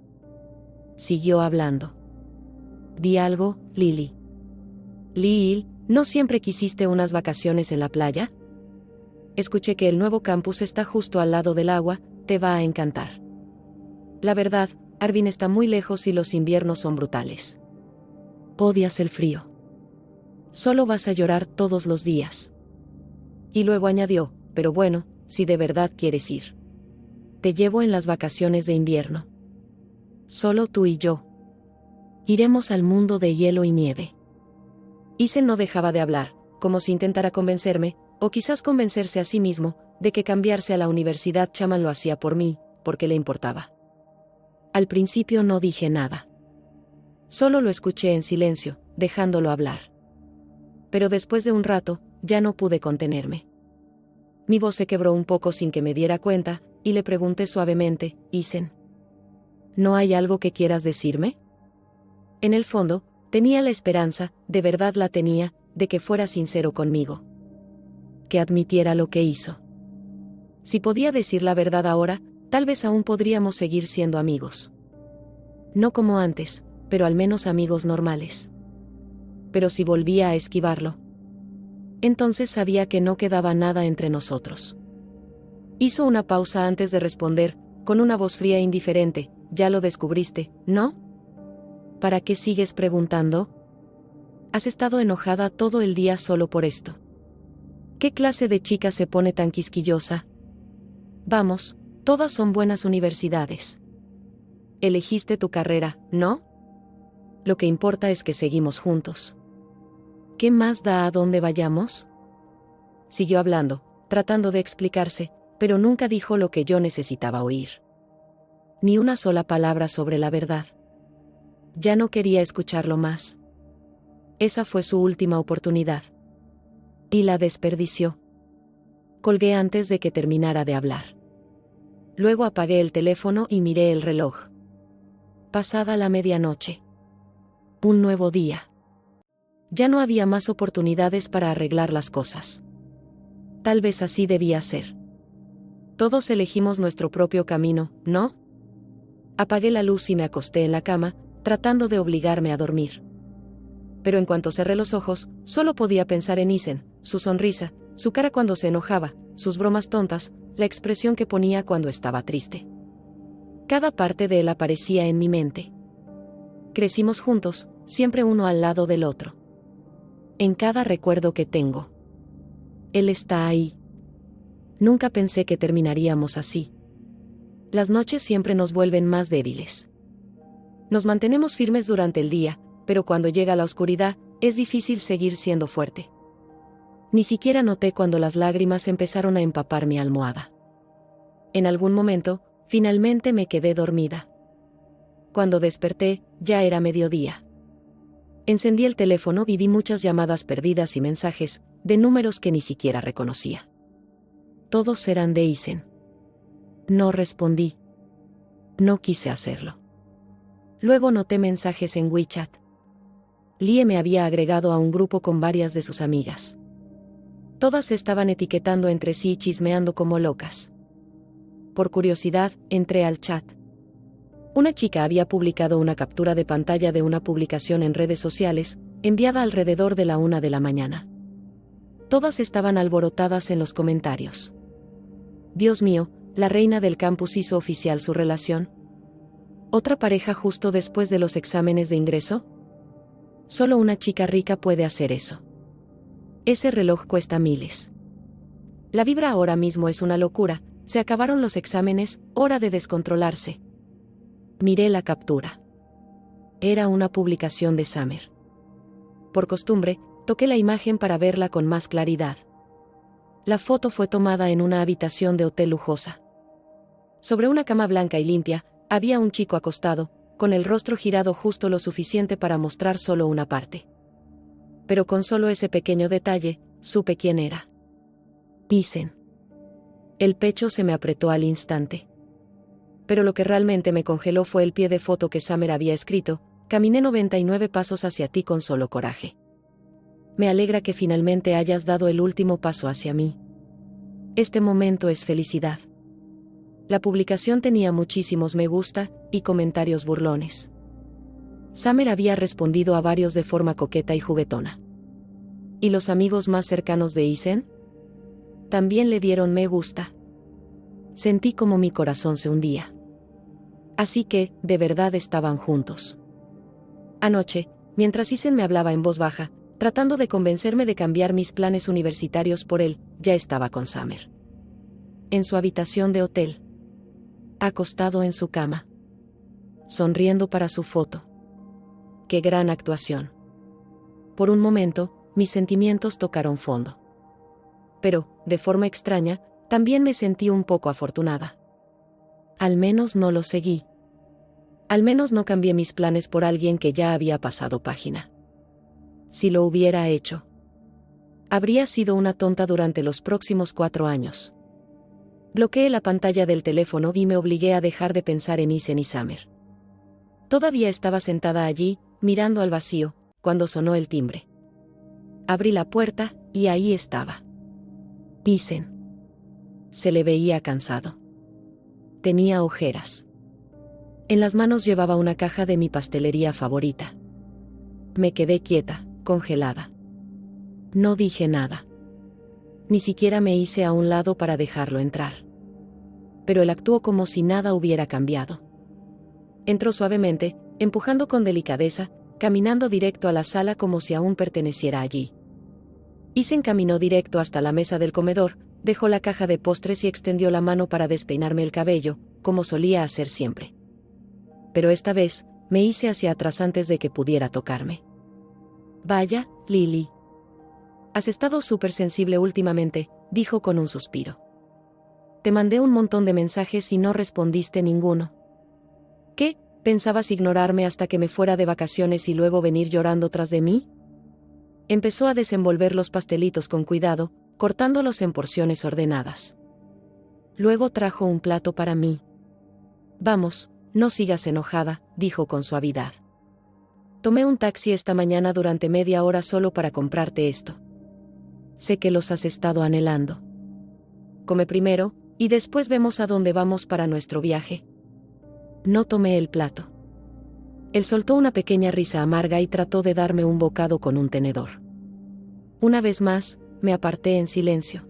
Siguió hablando. Di algo, Lily. Lily, ¿no siempre quisiste unas vacaciones en la playa? Escuché que el nuevo campus está justo al lado del agua, te va a encantar. La verdad, Arvin está muy lejos y los inviernos son brutales. Odias el frío. Solo vas a llorar todos los días. Y luego añadió, pero bueno, si de verdad quieres ir. Te llevo en las vacaciones de invierno. Solo tú y yo. Iremos al mundo de hielo y nieve. Isen no dejaba de hablar, como si intentara convencerme, o quizás convencerse a sí mismo, de que cambiarse a la universidad Chaman lo hacía por mí, porque le importaba. Al principio no dije nada. Solo lo escuché en silencio, dejándolo hablar. Pero después de un rato, ya no pude contenerme. Mi voz se quebró un poco sin que me diera cuenta, y le pregunté suavemente, Isen, ¿no hay algo que quieras decirme? En el fondo, tenía la esperanza, de verdad la tenía, de que fuera sincero conmigo. Que admitiera lo que hizo. Si podía decir la verdad ahora, tal vez aún podríamos seguir siendo amigos. No como antes, pero al menos amigos normales. Pero si volvía a esquivarlo, entonces sabía que no quedaba nada entre nosotros. Hizo una pausa antes de responder, con una voz fría e indiferente, ya lo descubriste, ¿no? ¿Para qué sigues preguntando? Has estado enojada todo el día solo por esto. ¿Qué clase de chica se pone tan quisquillosa? Vamos, todas son buenas universidades. Elegiste tu carrera, ¿no? Lo que importa es que seguimos juntos. ¿Qué más da a dónde vayamos? Siguió hablando, tratando de explicarse, pero nunca dijo lo que yo necesitaba oír. Ni una sola palabra sobre la verdad. Ya no quería escucharlo más. Esa fue su última oportunidad. Y la desperdició. Colgué antes de que terminara de hablar. Luego apagué el teléfono y miré el reloj. Pasada la medianoche. Un nuevo día. Ya no había más oportunidades para arreglar las cosas. Tal vez así debía ser. Todos elegimos nuestro propio camino, ¿no? Apagué la luz y me acosté en la cama, tratando de obligarme a dormir. Pero en cuanto cerré los ojos, solo podía pensar en Isen, su sonrisa, su cara cuando se enojaba, sus bromas tontas, la expresión que ponía cuando estaba triste. Cada parte de él aparecía en mi mente. Crecimos juntos, siempre uno al lado del otro. En cada recuerdo que tengo. Él está ahí. Nunca pensé que terminaríamos así. Las noches siempre nos vuelven más débiles. Nos mantenemos firmes durante el día, pero cuando llega la oscuridad, es difícil seguir siendo fuerte. Ni siquiera noté cuando las lágrimas empezaron a empapar mi almohada. En algún momento, finalmente me quedé dormida. Cuando desperté, ya era mediodía. Encendí el teléfono y vi muchas llamadas perdidas y mensajes, de números que ni siquiera reconocía. Todos eran de Isen. No respondí. No quise hacerlo. Luego noté mensajes en WeChat. Lie me había agregado a un grupo con varias de sus amigas. Todas estaban etiquetando entre sí y chismeando como locas. Por curiosidad, entré al chat. Una chica había publicado una captura de pantalla de una publicación en redes sociales, enviada alrededor de la 1 de la mañana. Todas estaban alborotadas en los comentarios. Dios mío, la reina del campus hizo oficial su relación. ¿Otra pareja justo después de los exámenes de ingreso? Solo una chica rica puede hacer eso. Ese reloj cuesta miles. La vibra ahora mismo es una locura, se acabaron los exámenes, hora de descontrolarse. Miré la captura. Era una publicación de Summer. Por costumbre, toqué la imagen para verla con más claridad. La foto fue tomada en una habitación de hotel lujosa. Sobre una cama blanca y limpia, había un chico acostado, con el rostro girado justo lo suficiente para mostrar solo una parte. Pero con solo ese pequeño detalle, supe quién era. Isen. El pecho se me apretó al instante. Pero lo que realmente me congeló fue el pie de foto que Summer había escrito: caminé 99 pasos hacia ti con solo coraje. Me alegra que finalmente hayas dado el último paso hacia mí. Este momento es felicidad. La publicación tenía muchísimos me gusta y comentarios burlones. Summer había respondido a varios de forma coqueta y juguetona. ¿Y los amigos más cercanos de Isen? También le dieron me gusta. Sentí como mi corazón se hundía. Así que, de verdad estaban juntos. Anoche, mientras Isen me hablaba en voz baja, tratando de convencerme de cambiar mis planes universitarios por él, ya estaba con Summer. En su habitación de hotel. Acostado en su cama. Sonriendo para su foto. ¡Qué gran actuación! Por un momento, mis sentimientos tocaron fondo. Pero, de forma extraña, también me sentí un poco afortunada. Al menos no lo seguí. Al menos no cambié mis planes por alguien que ya había pasado página. Si lo hubiera hecho, habría sido una tonta durante los próximos 4 años. Bloqueé la pantalla del teléfono y me obligué a dejar de pensar en Isen y Summer. Todavía estaba sentada allí, mirando al vacío, cuando sonó el timbre. Abrí la puerta, y ahí estaba. Isen. Se le veía cansado. Tenía ojeras. En las manos llevaba una caja de mi pastelería favorita. Me quedé quieta, congelada. No dije nada. Ni siquiera me hice a un lado para dejarlo entrar. Pero él actuó como si nada hubiera cambiado. Entró suavemente, empujando con delicadeza, caminando directo a la sala como si aún perteneciera allí. Isen caminó directo hasta la mesa del comedor, dejó la caja de postres y extendió la mano para despeinarme el cabello, como solía hacer siempre. Pero esta vez, me hice hacia atrás antes de que pudiera tocarme. Vaya, Lily. Has estado súper sensible últimamente, dijo con un suspiro. Te mandé un montón de mensajes y no respondiste ninguno. ¿Qué? ¿Pensabas ignorarme hasta que me fuera de vacaciones y luego venir llorando tras de mí? Empezó a desenvolver los pastelitos con cuidado, cortándolos en porciones ordenadas. Luego trajo un plato para mí. Vamos, no sigas enojada, dijo con suavidad. Tomé un taxi esta mañana durante media hora solo para comprarte esto. Sé que los has estado anhelando. Come primero, y después vemos a dónde vamos para nuestro viaje. No tomé el plato. Él soltó una pequeña risa amarga y trató de darme un bocado con un tenedor. Una vez más, me aparté en silencio.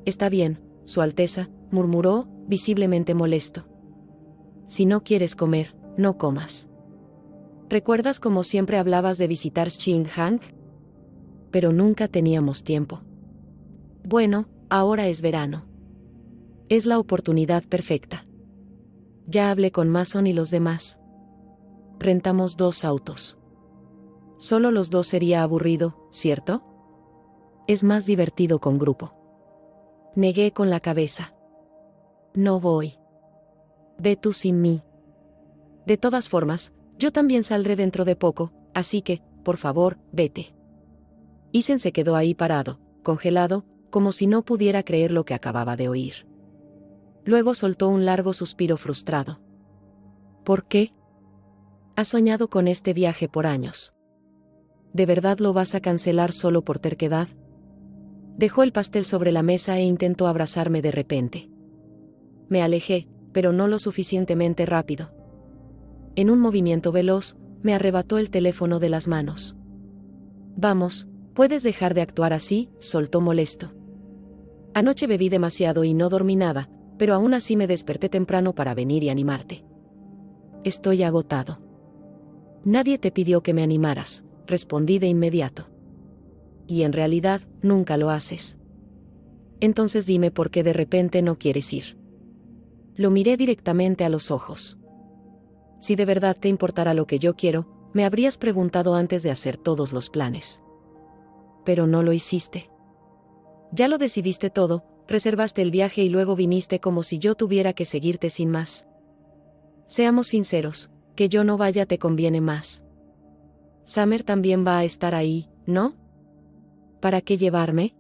Está bien, Su Alteza, murmuró, visiblemente molesto. Si no quieres comer, no comas. ¿Recuerdas cómo siempre hablabas de visitar Xinjiang? Pero nunca teníamos tiempo. Bueno, ahora es verano. Es la oportunidad perfecta. Ya hablé con Mason y los demás. Rentamos 2 autos. Solo los 2 sería aburrido, ¿cierto? Es más divertido con grupo. Negué con la cabeza. No voy. Ve tú sin mí. De todas formas, yo también saldré dentro de poco, así que, por favor, vete. Isen se quedó ahí parado, congelado, como si no pudiera creer lo que acababa de oír. Luego soltó un largo suspiro frustrado. ¿Por qué? Has soñado con este viaje por años. ¿De verdad lo vas a cancelar solo por terquedad? Dejó el pastel sobre la mesa e intentó abrazarme de repente. Me alejé, pero no lo suficientemente rápido. En un movimiento veloz, me arrebató el teléfono de las manos. Vamos, ¿puedes dejar de actuar así?, soltó molesto. Anoche bebí demasiado y no dormí nada, pero aún así me desperté temprano para venir y animarte. Estoy agotado. Nadie te pidió que me animaras, respondí de inmediato. Y en realidad, nunca lo haces. Entonces dime por qué de repente no quieres ir. Lo miré directamente a los ojos. Si de verdad te importara lo que yo quiero, me habrías preguntado antes de hacer todos los planes. Pero no lo hiciste. Ya lo decidiste todo, reservaste el viaje y luego viniste como si yo tuviera que seguirte sin más. Seamos sinceros, que yo no vaya te conviene más. Summer también va a estar ahí, ¿no? ¿Para qué llevarme?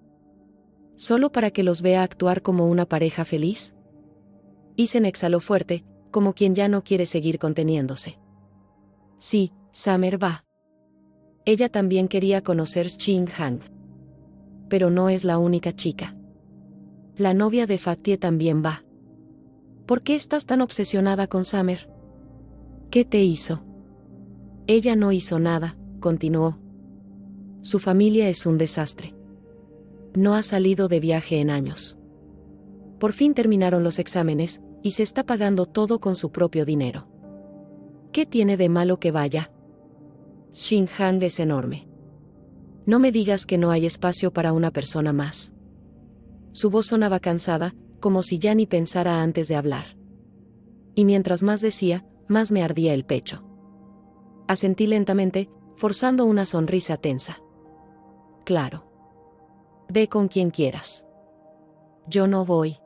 ¿Solo para que los vea actuar como una pareja feliz? Isen exhaló fuerte, como quien ya no quiere seguir conteniéndose. Sí, Summer va. Ella también quería conocer Xinjiang. Pero no es la única chica. La novia de Fatie también va. ¿Por qué estás tan obsesionada con Summer? ¿Qué te hizo? Ella no hizo nada, continuó. Su familia es un desastre. No ha salido de viaje en años. Por fin terminaron los exámenes, y se está pagando todo con su propio dinero. ¿Qué tiene de malo que vaya? Xinjiang es enorme. No me digas que no hay espacio para una persona más. Su voz sonaba cansada, como si ya ni pensara antes de hablar. Y mientras más decía, más me ardía el pecho. Asentí lentamente, forzando una sonrisa tensa. Claro. Ve con quien quieras. Yo no voy.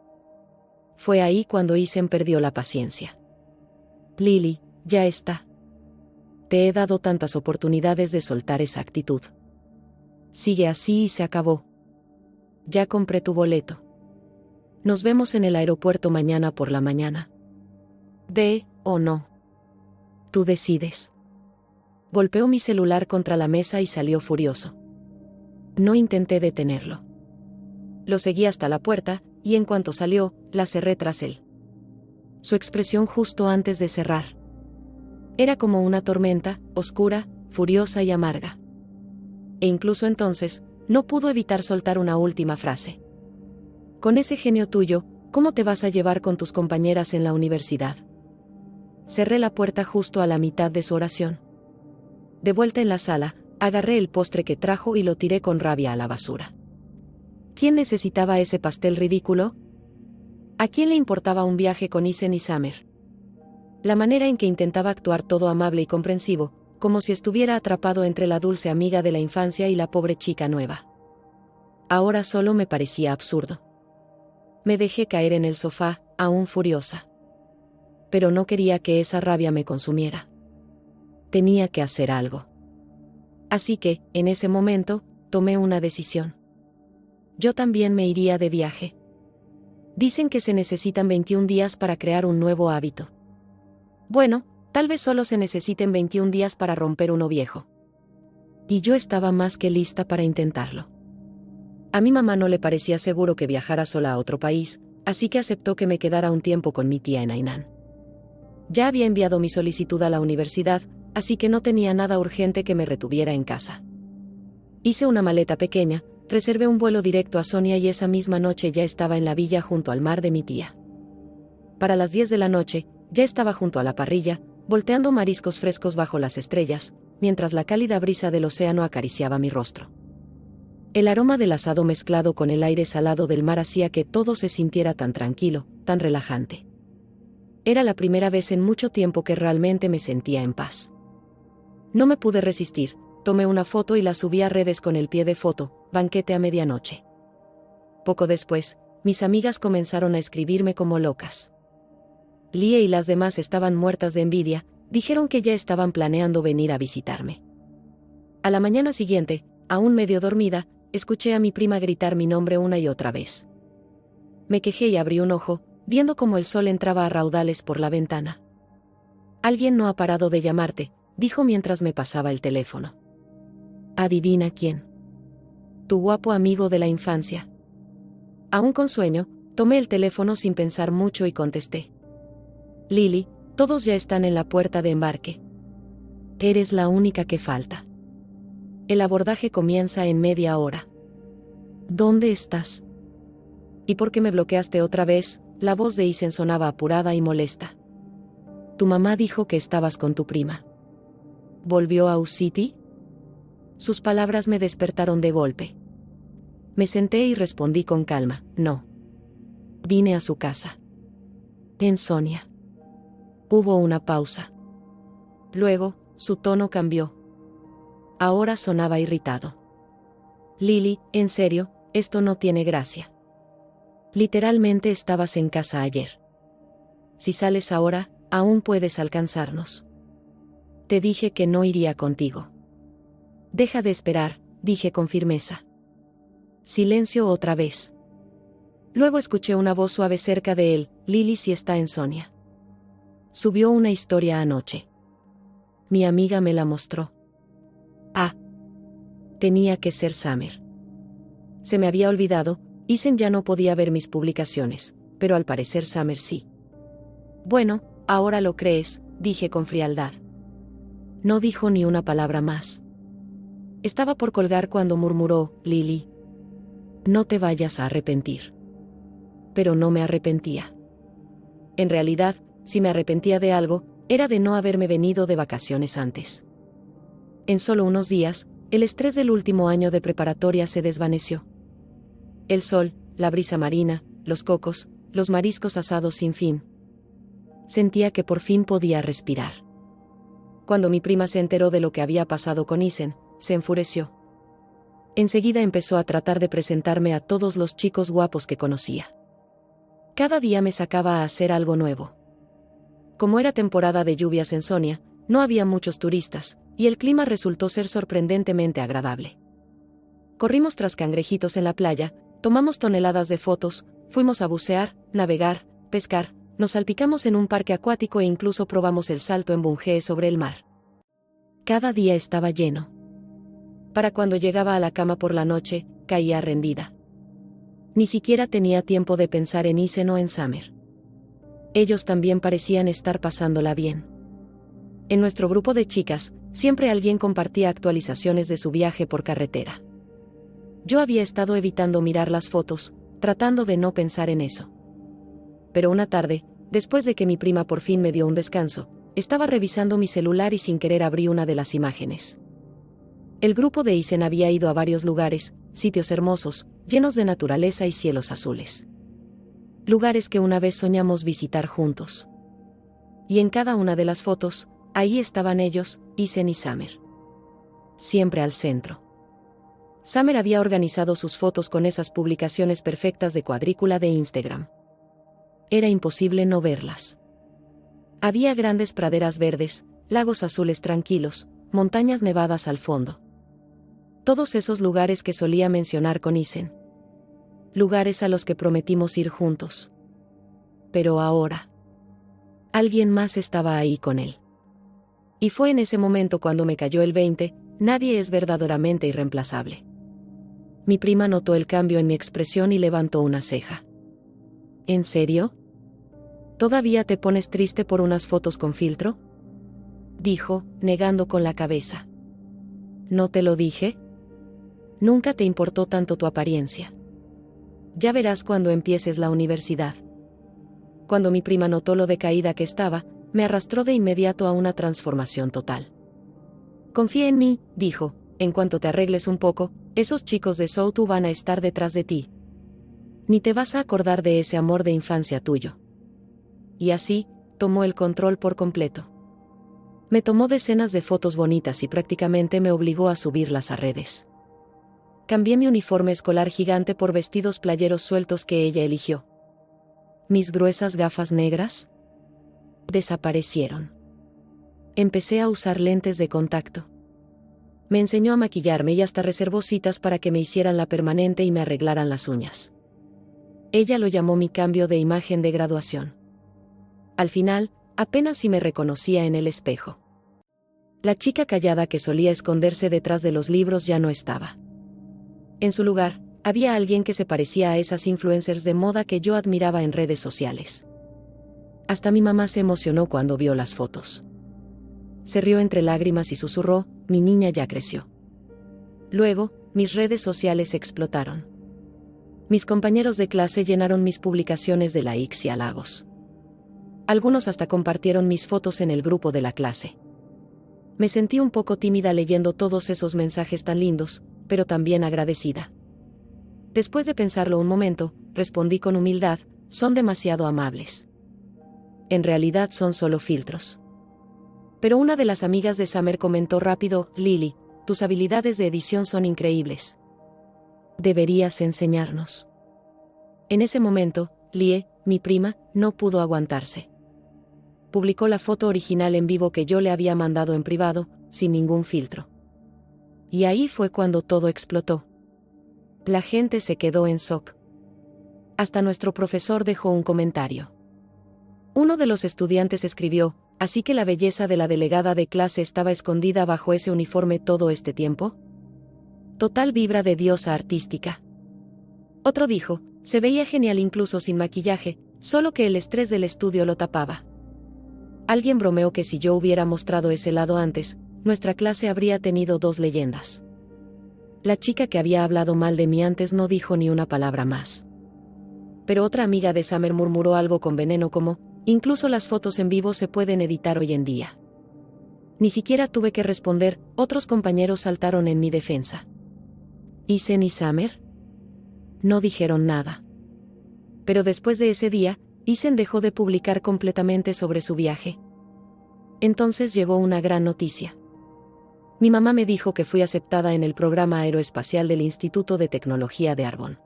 Fue ahí cuando Isen perdió la paciencia. Lily, ya está. Te he dado tantas oportunidades de soltar esa actitud. Sigue así y se acabó. Ya compré tu boleto. Nos vemos en el aeropuerto mañana por la mañana. Ve, o no. Tú decides. Golpeó mi celular contra la mesa y salió furioso. No intenté detenerlo. Lo seguí hasta la puerta, y en cuanto salió, la cerré tras él. Su expresión justo antes de cerrar. Era como una tormenta, oscura, furiosa y amarga. E incluso entonces, no pudo evitar soltar una última frase. Con ese genio tuyo, ¿cómo te vas a llevar con tus compañeras en la universidad? Cerré la puerta justo a la mitad de su oración. De vuelta en la sala, agarré el postre que trajo y lo tiré con rabia a la basura. ¿Quién necesitaba ese pastel ridículo? ¿A quién le importaba un viaje con Isen y Summer? La manera en que intentaba actuar todo amable y comprensivo, como si estuviera atrapado entre la dulce amiga de la infancia y la pobre chica nueva. Ahora solo me parecía absurdo. Me dejé caer en el sofá, aún furiosa. Pero no quería que esa rabia me consumiera. Tenía que hacer algo. Así que, en ese momento, tomé una decisión. Yo también me iría de viaje. Dicen que se necesitan 21 días para crear un nuevo hábito. Bueno, tal vez solo se necesiten 21 días para romper uno viejo. Y yo estaba más que lista para intentarlo. A mi mamá no le parecía seguro que viajara sola a otro país, así que aceptó que me quedara un tiempo con mi tía en Hainan. Ya había enviado mi solicitud a la universidad, así que no tenía nada urgente que me retuviera en casa. Hice una maleta pequeña, reservé un vuelo directo a Sonia y esa misma noche ya estaba en la villa junto al mar de mi tía. Para las 10 de la noche, ya estaba junto a la parrilla, volteando mariscos frescos bajo las estrellas, mientras la cálida brisa del océano acariciaba mi rostro. El aroma del asado mezclado con el aire salado del mar hacía que todo se sintiera tan tranquilo, tan relajante. Era la primera vez en mucho tiempo que realmente me sentía en paz. No me pude resistir, tomé una foto y la subí a redes con el pie de foto, banquete a medianoche. Poco después, mis amigas comenzaron a escribirme como locas. Lie y las demás estaban muertas de envidia, dijeron que ya estaban planeando venir a visitarme. A la mañana siguiente, aún medio dormida, escuché a mi prima gritar mi nombre una y otra vez. Me quejé y abrí un ojo, viendo cómo el sol entraba a raudales por la ventana. Alguien no ha parado de llamarte, dijo mientras me pasaba el teléfono. Adivina quién. Tu guapo amigo de la infancia. Aún con sueño, tomé el teléfono sin pensar mucho y contesté. Lily, todos ya están en la puerta de embarque. Eres la única que falta. El abordaje comienza en media hora. ¿Dónde estás? ¿Y por qué me bloqueaste otra vez? La voz de Isen sonaba apurada y molesta. Tu mamá dijo que estabas con tu prima. ¿Volvió a U-City? Sus palabras me despertaron de golpe. Me senté y respondí con calma, no. Vine a su casa. En Sonia. Hubo una pausa. Luego, su tono cambió. Ahora sonaba irritado. Lily, en serio, esto no tiene gracia. Literalmente estabas en casa ayer. Si sales ahora, aún puedes alcanzarnos. Te dije que no iría contigo. Deja de esperar, dije con firmeza. Silencio otra vez. Luego escuché una voz suave cerca de él, Lily sí está en Sonia. Subió una historia anoche. Mi amiga me la mostró. Ah. Tenía que ser Summer. Se me había olvidado, Isen ya no podía ver mis publicaciones, pero al parecer Summer sí. Bueno, ahora lo crees, dije con frialdad. No dijo ni una palabra más. Estaba por colgar cuando murmuró, Lily. No te vayas a arrepentir. Pero no me arrepentía. En realidad, si me arrepentía de algo, era de no haberme venido de vacaciones antes. En solo unos días, el estrés del último año de preparatoria se desvaneció. El sol, la brisa marina, los cocos, los mariscos asados sin fin. Sentía que por fin podía respirar. Cuando mi prima se enteró de lo que había pasado con Isen, se enfureció. Enseguida empezó a tratar de presentarme a todos los chicos guapos que conocía. Cada día me sacaba a hacer algo nuevo. Como era temporada de lluvias en Sonia, no había muchos turistas, y el clima resultó ser sorprendentemente agradable. Corrimos tras cangrejitos en la playa, tomamos toneladas de fotos, fuimos a bucear, navegar, pescar, nos salpicamos en un parque acuático e incluso probamos el salto en bungee sobre el mar. Cada día estaba lleno. Para cuando llegaba a la cama por la noche, caía rendida. Ni siquiera tenía tiempo de pensar en Isen o en Summer. Ellos también parecían estar pasándola bien. En nuestro grupo de chicas, siempre alguien compartía actualizaciones de su viaje por carretera. Yo había estado evitando mirar las fotos, tratando de no pensar en eso. Pero una tarde, después de que mi prima por fin me dio un descanso, estaba revisando mi celular y sin querer abrí una de las imágenes. El grupo de Isen había ido a varios lugares, sitios hermosos, llenos de naturaleza y cielos azules. Lugares que una vez soñamos visitar juntos. Y en cada una de las fotos, ahí estaban ellos, Isen y Summer. Siempre al centro. Summer había organizado sus fotos con esas publicaciones perfectas de cuadrícula de Instagram. Era imposible no verlas. Había grandes praderas verdes, lagos azules tranquilos, montañas nevadas al fondo. Todos esos lugares que solía mencionar con Isen. lugares a los que prometimos ir juntos. Pero ahora, alguien más estaba ahí con él. Y fue en ese momento cuando me cayó el 20, nadie es verdaderamente irreemplazable. Mi prima notó el cambio en mi expresión y levantó una ceja. ¿En serio? ¿Todavía te pones triste por unas fotos con filtro?, dijo, negando con la cabeza. ¿No te lo dije? Nunca te importó tanto tu apariencia. Ya verás cuando empieces la universidad. Cuando mi prima notó lo decaída que estaba, me arrastró de inmediato a una transformación total. Confía en mí, dijo, en cuanto te arregles un poco, esos chicos de Soutu van a estar detrás de ti. Ni te vas a acordar de ese amor de infancia tuyo. Y así, tomó el control por completo. Me tomó decenas de fotos bonitas y prácticamente me obligó a subirlas a redes. Cambié mi uniforme escolar gigante por vestidos playeros sueltos que ella eligió. Mis gruesas gafas negras desaparecieron. Empecé a usar lentes de contacto. Me enseñó a maquillarme y hasta reservó citas para que me hicieran la permanente y me arreglaran las uñas. Ella lo llamó mi cambio de imagen de graduación. Al final, apenas si me reconocía en el espejo. La chica callada que solía esconderse detrás de los libros ya no estaba. En su lugar, había alguien que se parecía a esas influencers de moda que yo admiraba en redes sociales. Hasta mi mamá se emocionó cuando vio las fotos. Se rió entre lágrimas y susurró, mi niña ya creció. Luego, mis redes sociales explotaron. Mis compañeros de clase llenaron mis publicaciones de likes y halagos. Algunos hasta compartieron mis fotos en el grupo de la clase. Me sentí un poco tímida leyendo todos esos mensajes tan lindos, pero también agradecida. Después de pensarlo un momento, respondí con humildad, son demasiado amables. En realidad son solo filtros. Pero una de las amigas de Summer comentó rápido, Lily, tus habilidades de edición son increíbles. Deberías enseñarnos. En ese momento, Lie, mi prima, no pudo aguantarse. Publicó la foto original en vivo que yo le había mandado en privado, sin ningún filtro. Y ahí fue cuando todo explotó. La gente se quedó en shock. Hasta nuestro profesor dejó un comentario. Uno de los estudiantes escribió, ¿así que la belleza de la delegada de clase estaba escondida bajo ese uniforme todo este tiempo? Total vibra de diosa artística. Otro dijo, se veía genial incluso sin maquillaje, solo que el estrés del estudio lo tapaba. Alguien bromeó que si yo hubiera mostrado ese lado antes, nuestra clase habría tenido 2 leyendas. La chica que había hablado mal de mí antes no dijo ni una palabra más. Pero otra amiga de Summer murmuró algo con veneno como, incluso las fotos en vivo se pueden editar hoy en día. Ni siquiera tuve que responder, otros compañeros saltaron en mi defensa. ¿Isen y Summer? No dijeron nada. Pero después de ese día, Isen dejó de publicar completamente sobre su viaje. Entonces llegó una gran noticia. Mi mamá me dijo que fui aceptada en el programa aeroespacial del Instituto de Tecnología de Arbon.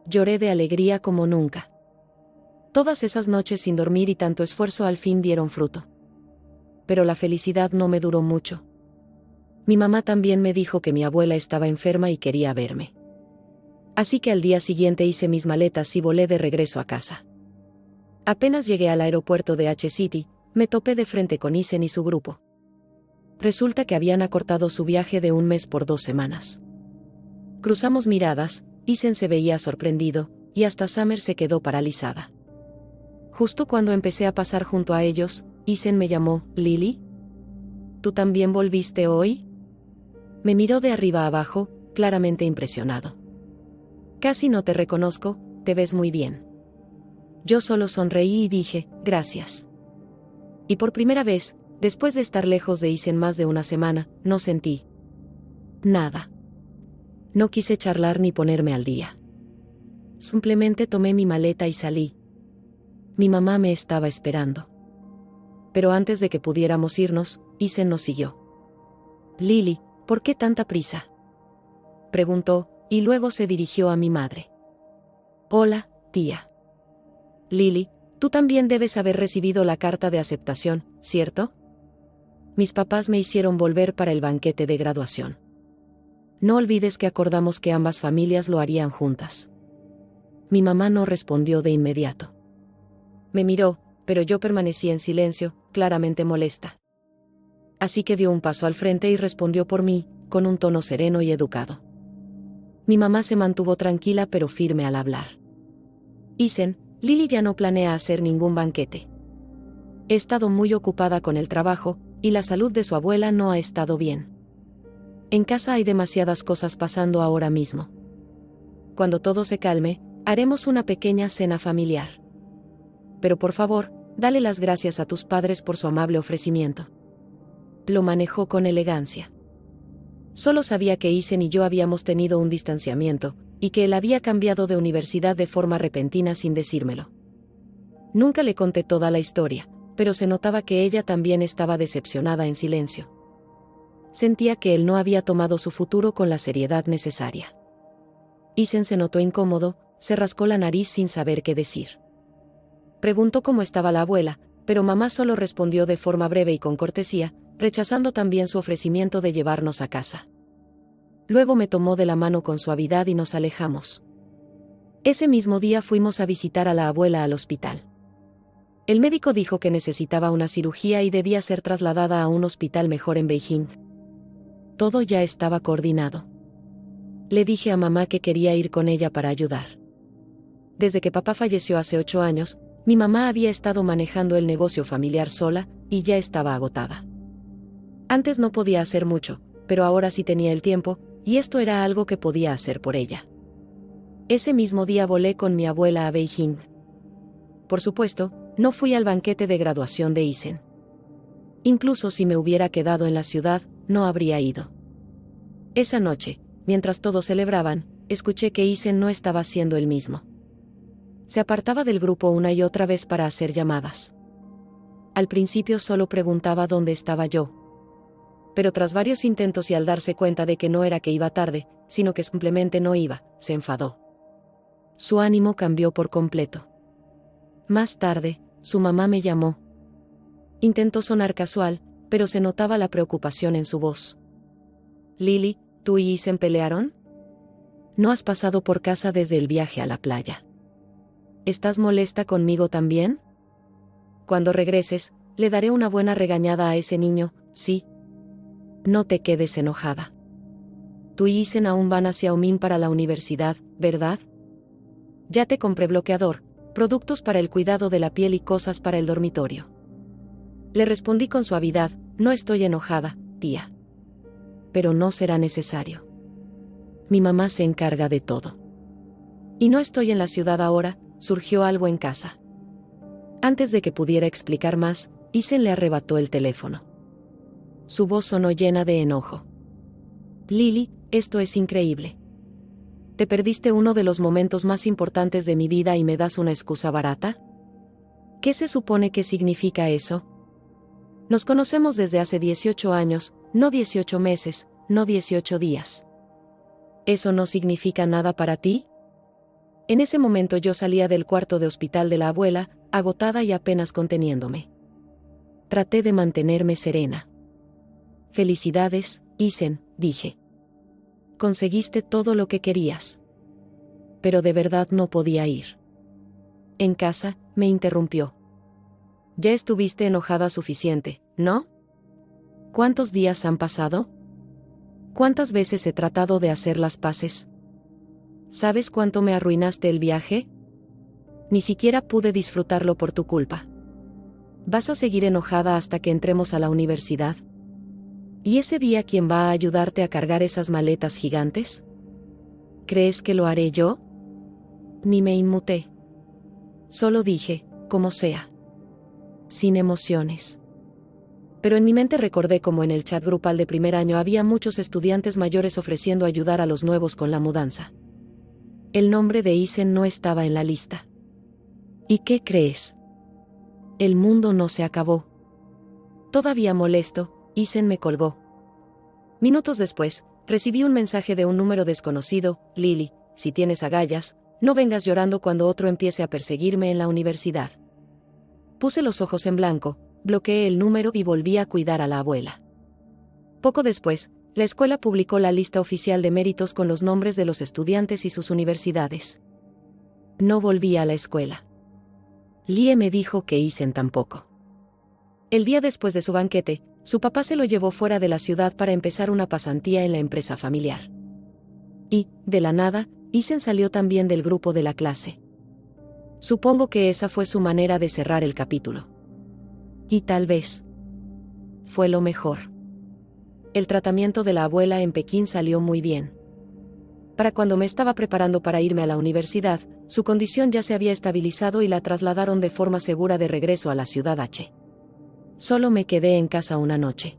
Lloré de alegría como nunca. Todas esas noches sin dormir y tanto esfuerzo al fin dieron fruto. Pero la felicidad no me duró mucho. Mi mamá también me dijo que mi abuela estaba enferma y quería verme. Así que al día siguiente hice mis maletas y volé de regreso a casa. Apenas llegué al aeropuerto de H-City, me topé de frente con Isen y su grupo. Resulta que habían acortado su viaje de 1 mes por 2 semanas. Cruzamos miradas, Isen se veía sorprendido, y hasta Summer se quedó paralizada. Justo cuando empecé a pasar junto a ellos, Isen me llamó, ¿Lily? ¿Tú también volviste hoy? Me miró de arriba abajo, claramente impresionado. Casi no te reconozco, te ves muy bien. Yo solo sonreí y dije, gracias. Y por primera vez, después de estar lejos de Isen más de 1 semana, no sentí nada. No quise charlar ni ponerme al día. Simplemente tomé mi maleta y salí. Mi mamá me estaba esperando. Pero antes de que pudiéramos irnos, Isen nos siguió. Lily, ¿por qué tanta prisa?, preguntó, y luego se dirigió a mi madre. Hola, tía. Lily, tú también debes haber recibido la carta de aceptación, ¿cierto? Mis papás me hicieron volver para el banquete de graduación. No olvides que acordamos que ambas familias lo harían juntas. Mi mamá no respondió de inmediato. Me miró, pero yo permanecí en silencio, claramente molesta. Así que dio un paso al frente y respondió por mí, con un tono sereno y educado. Mi mamá se mantuvo tranquila pero firme al hablar. Isen, Lily ya no planea hacer ningún banquete. He estado muy ocupada con el trabajo, y la salud de su abuela no ha estado bien. En casa hay demasiadas cosas pasando ahora mismo. Cuando todo se calme, haremos una pequeña cena familiar. Pero por favor, dale las gracias a tus padres por su amable ofrecimiento. Lo manejó con elegancia. Solo sabía que Isen y yo habíamos tenido un distanciamiento, y que él había cambiado de universidad de forma repentina sin decírmelo. Nunca le conté toda la historia, pero se notaba que ella también estaba decepcionada en silencio. Sentía que él no había tomado su futuro con la seriedad necesaria. Isen se notó incómodo, se rascó la nariz sin saber qué decir. Preguntó cómo estaba la abuela, pero mamá solo respondió de forma breve y con cortesía, rechazando también su ofrecimiento de llevarnos a casa. Luego me tomó de la mano con suavidad y nos alejamos. Ese mismo día fuimos a visitar a la abuela al hospital. El médico dijo que necesitaba una cirugía y debía ser trasladada a un hospital mejor en Beijing. Todo ya estaba coordinado. Le dije a mamá que quería ir con ella para ayudar. Desde que papá falleció hace 8 años, mi mamá había estado manejando el negocio familiar sola, y ya estaba agotada. Antes no podía hacer mucho, pero ahora sí tenía el tiempo, y esto era algo que podía hacer por ella. Ese mismo día volé con mi abuela a Beijing. Por supuesto, no fui al banquete de graduación de Isen. Incluso si me hubiera quedado en la ciudad, no habría ido. Esa noche, mientras todos celebraban, escuché que Isen no estaba siendo el mismo. Se apartaba del grupo una y otra vez para hacer llamadas. Al principio solo preguntaba dónde estaba yo. Pero tras varios intentos y al darse cuenta de que no era que iba tarde, sino que simplemente no iba, se enfadó. Su ánimo cambió por completo. Más tarde, su mamá me llamó. Intentó sonar casual, pero se notaba la preocupación en su voz. Lily, ¿tú y Isen pelearon? ¿No has pasado por casa desde el viaje a la playa? ¿Estás molesta conmigo también? Cuando regreses, le daré una buena regañada a ese niño, ¿sí? No te quedes enojada. Tú y Isen aún van hacia Omin para la universidad, ¿verdad? Ya te compré bloqueador, productos para el cuidado de la piel y cosas para el dormitorio. Le respondí con suavidad, no estoy enojada, tía. Pero no será necesario. Mi mamá se encarga de todo. Y no estoy en la ciudad ahora, surgió algo en casa. Antes de que pudiera explicar más, Isen le arrebató el teléfono. Su voz sonó llena de enojo. Lily, esto es increíble. ¿Te perdiste uno de los momentos más importantes de mi vida y me das una excusa barata? ¿Qué se supone que significa eso? Nos conocemos desde hace 18 años, no 18 meses, no 18 días. ¿Eso no significa nada para ti? En ese momento yo salía del cuarto de hospital de la abuela, agotada y apenas conteniéndome. Traté de mantenerme serena. Felicidades, Isen, dije. Conseguiste todo lo que querías. Pero de verdad no podía ir. En casa, me interrumpió. Ya estuviste enojada suficiente, ¿no? ¿Cuántos días han pasado? ¿Cuántas veces he tratado de hacer las paces? ¿Sabes cuánto me arruinaste el viaje? Ni siquiera pude disfrutarlo por tu culpa. ¿Vas a seguir enojada hasta que entremos a la universidad? ¿Y ese día quién va a ayudarte a cargar esas maletas gigantes? ¿Crees que lo haré yo? Ni me inmuté. Solo dije, como sea. Sin emociones. Pero en mi mente recordé cómo en el chat grupal de primer año había muchos estudiantes mayores ofreciendo ayudar a los nuevos con la mudanza. El nombre de Isen no estaba en la lista. ¿Y qué crees? El mundo no se acabó. Todavía molesto, Isen me colgó. Minutos después, recibí un mensaje de un número desconocido, Lily, si tienes agallas, no vengas llorando cuando otro empiece a perseguirme en la universidad. Puse los ojos en blanco, bloqueé el número y volví a cuidar a la abuela. Poco después, la escuela publicó la lista oficial de méritos con los nombres de los estudiantes y sus universidades. No volví a la escuela. Lie me dijo que Isen tampoco. El día después de su banquete, su papá se lo llevó fuera de la ciudad para empezar una pasantía en la empresa familiar. Y, de la nada, Isen salió también del grupo de la clase. Supongo que esa fue su manera de cerrar el capítulo. Y tal vez fue lo mejor. El tratamiento de la abuela en Pekín salió muy bien. Para cuando me estaba preparando para irme a la universidad, su condición ya se había estabilizado y la trasladaron de forma segura de regreso a la ciudad H. Solo me quedé en casa una noche.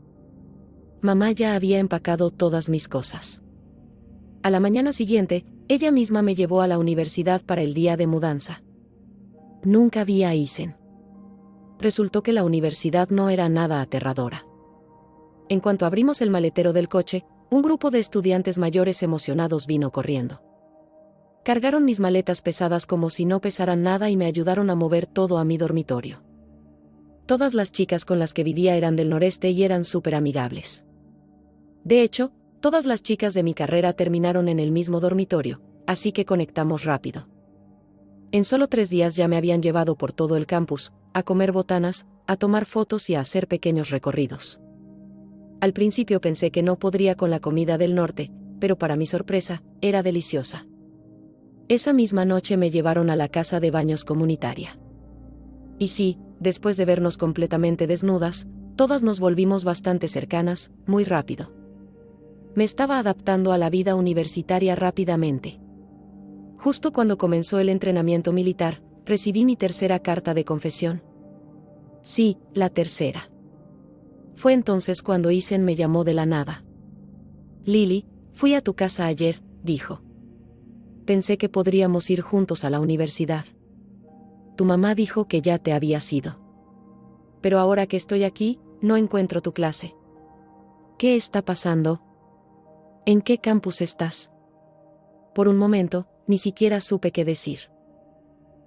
Mamá ya había empacado todas mis cosas. A la mañana siguiente, ella misma me llevó a la universidad para el día de mudanza. Nunca vi a Isen. Resultó que la universidad no era nada aterradora. En cuanto abrimos el maletero del coche, un grupo de estudiantes mayores emocionados vino corriendo. Cargaron mis maletas pesadas como si no pesaran nada y me ayudaron a mover todo a mi dormitorio. Todas las chicas con las que vivía eran del noreste y eran súper amigables. De hecho, todas las chicas de mi carrera terminaron en el mismo dormitorio, así que conectamos rápido. En solo 3 días ya me habían llevado por todo el campus, a comer botanas, a tomar fotos y a hacer pequeños recorridos. Al principio pensé que no podría con la comida del norte, pero para mi sorpresa, era deliciosa. Esa misma noche me llevaron a la casa de baños comunitaria. Y sí, después de vernos completamente desnudas, todas nos volvimos bastante cercanas, muy rápido. Me estaba adaptando a la vida universitaria rápidamente. Justo cuando comenzó el entrenamiento militar, recibí mi tercera carta de confesión. Sí, la tercera. Fue entonces cuando Isen me llamó de la nada. Lily, fui a tu casa ayer, dijo. Pensé que podríamos ir juntos a la universidad. Tu mamá dijo que ya te habías ido. Pero ahora que estoy aquí, no encuentro tu clase. ¿Qué está pasando? ¿En qué campus estás? Por un momento, ni siquiera supe qué decir.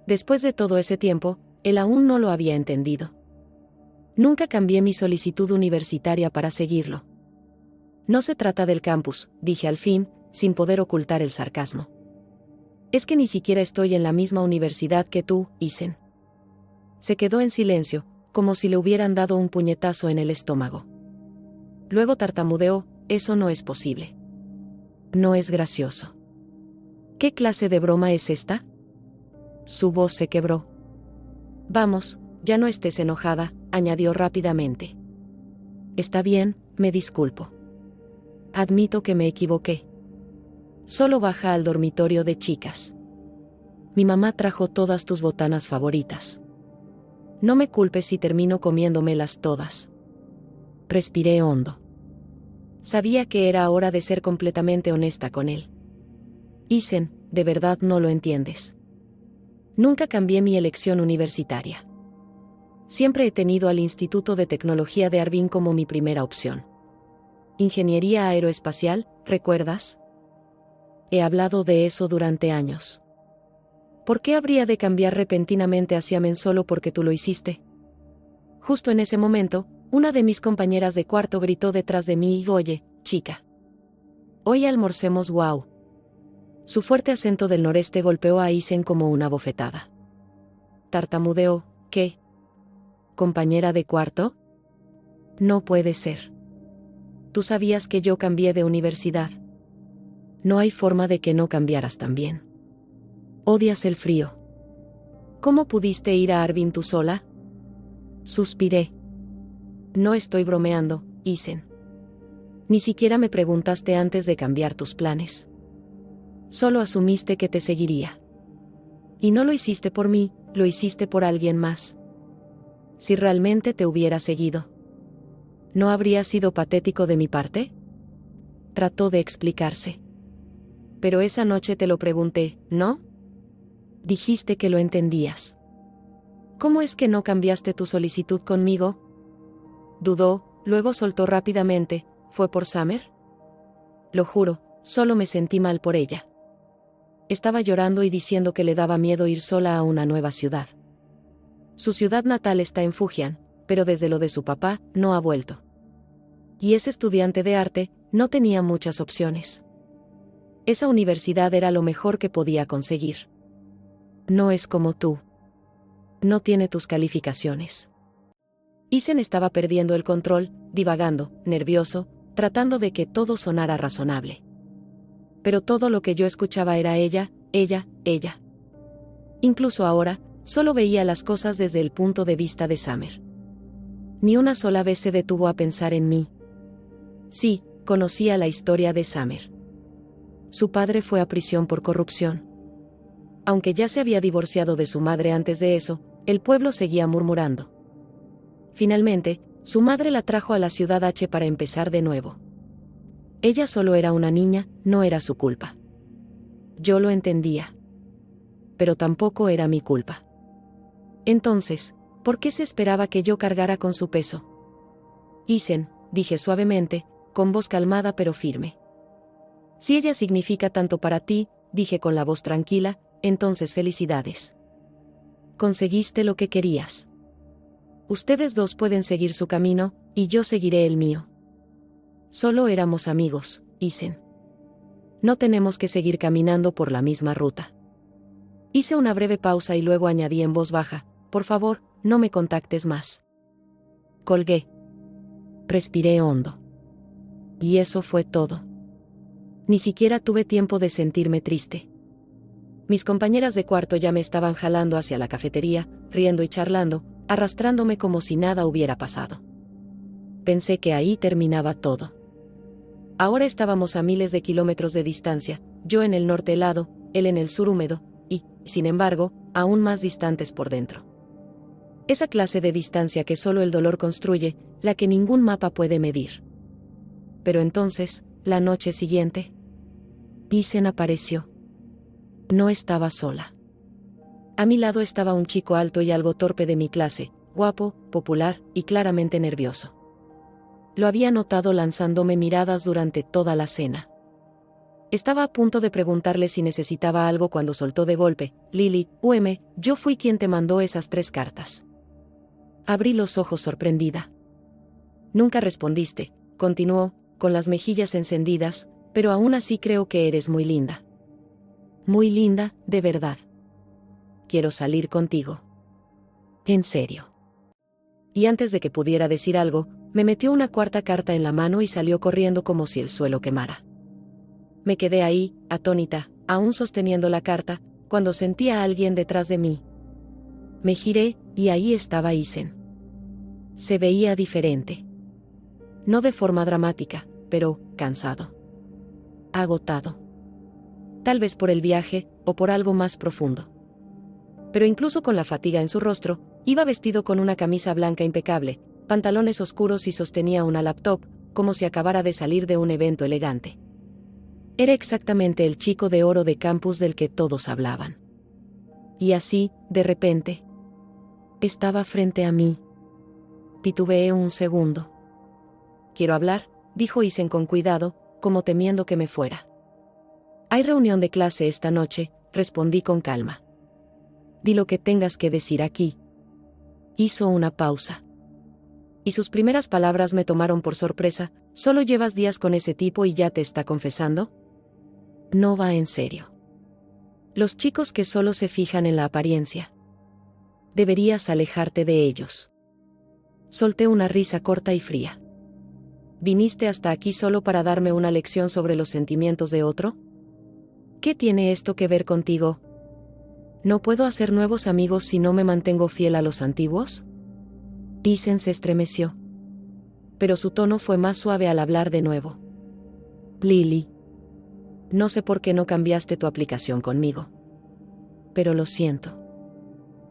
Después de todo ese tiempo, él aún no lo había entendido. Nunca cambié mi solicitud universitaria para seguirlo. No se trata del campus, dije al fin, sin poder ocultar el sarcasmo. Es que ni siquiera estoy en la misma universidad que tú, Isen. Se quedó en silencio, como si le hubieran dado un puñetazo en el estómago. Luego tartamudeó, eso no es posible. No es gracioso. ¿Qué clase de broma es esta? Su voz se quebró. Vamos, ya no estés enojada, añadió rápidamente. Está bien, me disculpo. Admito que me equivoqué. Solo baja al dormitorio de chicas. Mi mamá trajo todas tus botanas favoritas. No me culpes si termino comiéndomelas todas. Respiré hondo. Sabía que era hora de ser completamente honesta con él. Isen, de verdad no lo entiendes. Nunca cambié mi elección universitaria. Siempre he tenido al Instituto de Tecnología de Harbin como mi primera opción. Ingeniería aeroespacial, ¿recuerdas? He hablado de eso durante años. ¿Por qué habría de cambiar repentinamente hacia Men solo porque tú lo hiciste? Justo en ese momento, una de mis compañeras de cuarto gritó detrás de mí y oye, chica. Hoy almorcemos wow. Su fuerte acento del noreste golpeó a Isen como una bofetada. Tartamudeó, ¿qué? ¿Compañera de cuarto? No puede ser. Tú sabías que yo cambié de universidad. No hay forma de que no cambiaras también. Odias el frío. ¿Cómo pudiste ir a Harbin tú sola? Suspiré. No estoy bromeando, Isen. Ni siquiera me preguntaste antes de cambiar tus planes. Solo asumiste que te seguiría. Y no lo hiciste por mí, lo hiciste por alguien más. Si realmente te hubiera seguido, ¿no habría sido patético de mi parte? Trató de explicarse. Pero esa noche te lo pregunté, ¿no? Dijiste que lo entendías. ¿Cómo es que no cambiaste tu solicitud conmigo? Dudó, luego soltó rápidamente, ¿fue por Summer? Lo juro, solo me sentí mal por ella. Estaba llorando y diciendo que le daba miedo ir sola a una nueva ciudad. Su ciudad natal está en Fujian, pero desde lo de su papá, no ha vuelto. Y ese estudiante de arte, no tenía muchas opciones. Esa universidad era lo mejor que podía conseguir. No es como tú. No tiene tus calificaciones. Isen estaba perdiendo el control, divagando, nervioso, tratando de que todo sonara razonable. Pero todo lo que yo escuchaba era ella, ella, ella. Incluso ahora, solo veía las cosas desde el punto de vista de Summer. Ni una sola vez se detuvo a pensar en mí. Sí, conocía la historia de Summer. Su padre fue a prisión por corrupción. Aunque ya se había divorciado de su madre antes de eso, el pueblo seguía murmurando. Finalmente, su madre la trajo a la ciudad H para empezar de nuevo. Ella solo era una niña, no era su culpa. Yo lo entendía. Pero tampoco era mi culpa. Entonces, ¿por qué se esperaba que yo cargara con su peso? Isen, dije suavemente, con voz calmada pero firme. Si ella significa tanto para ti, dije con la voz tranquila, entonces felicidades. Conseguiste lo que querías. Ustedes dos pueden seguir su camino, y yo seguiré el mío. Solo éramos amigos, Isen. No tenemos que seguir caminando por la misma ruta. Hice una breve pausa y luego añadí en voz baja, por favor, no me contactes más. Colgué. Respiré hondo. Y eso fue todo. Ni siquiera tuve tiempo de sentirme triste. Mis compañeras de cuarto ya me estaban jalando hacia la cafetería, riendo y charlando, arrastrándome como si nada hubiera pasado. Pensé que ahí terminaba todo. Ahora estábamos a miles de kilómetros de distancia, yo en el norte helado, él en el sur húmedo, y, sin embargo, aún más distantes por dentro. Esa clase de distancia que solo el dolor construye, la que ningún mapa puede medir. Pero entonces, la noche siguiente, Isen apareció. No estaba sola. A mi lado estaba un chico alto y algo torpe de mi clase, guapo, popular y claramente nervioso. Lo había notado lanzándome miradas durante toda la cena. Estaba a punto de preguntarle si necesitaba algo cuando soltó de golpe, Lily, yo fui quien te mandó esas 3 cartas. Abrí los ojos sorprendida. Nunca respondiste, continuó, con las mejillas encendidas, pero aún así creo que eres muy linda. Muy linda, de verdad. Quiero salir contigo. En serio. Y antes de que pudiera decir algo, me metió una 4ª carta en la mano y salió corriendo como si el suelo quemara. Me quedé ahí, atónita, aún sosteniendo la carta, cuando sentí a alguien detrás de mí. Me giré, y ahí estaba Isen. Se veía diferente. No de forma dramática, pero cansado. Agotado. Tal vez por el viaje, o por algo más profundo. Pero incluso con la fatiga en su rostro, iba vestido con una camisa blanca impecable, pantalones oscuros y sostenía una laptop, como si acabara de salir de un evento elegante. Era exactamente el chico de oro de campus del que todos hablaban. Y así, de repente, estaba frente a mí. Titubeé un segundo. Quiero hablar, dijo Isen con cuidado, como temiendo que me fuera. Hay reunión de clase esta noche, respondí con calma. Di lo que tengas que decir aquí. Hizo una pausa. Y sus primeras palabras me tomaron por sorpresa, ¿solo llevas días con ese tipo y ya te está confesando? No va en serio. Los chicos que solo se fijan en la apariencia. Deberías alejarte de ellos. Solté una risa corta y fría. ¿Viniste hasta aquí solo para darme una lección sobre los sentimientos de otro? ¿Qué tiene esto que ver contigo? ¿No puedo hacer nuevos amigos si no me mantengo fiel a los antiguos? Isen se estremeció. Pero su tono fue más suave al hablar de nuevo. Lily. No sé por qué no cambiaste tu aplicación conmigo. Pero lo siento.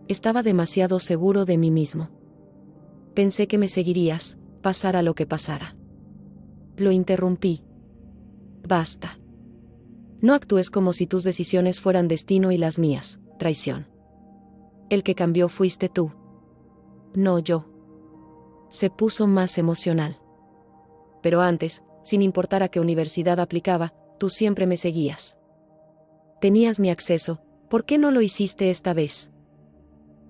Estaba demasiado seguro de mí mismo. Pensé que me seguirías, pasara lo que pasara. Lo interrumpí. Basta. No actúes como si tus decisiones fueran destino y las mías, traición. El que cambió fuiste tú. No yo. Se puso más emocional. Pero antes, sin importar a qué universidad aplicaba, tú siempre me seguías. Tenías mi acceso, ¿por qué no lo hiciste esta vez?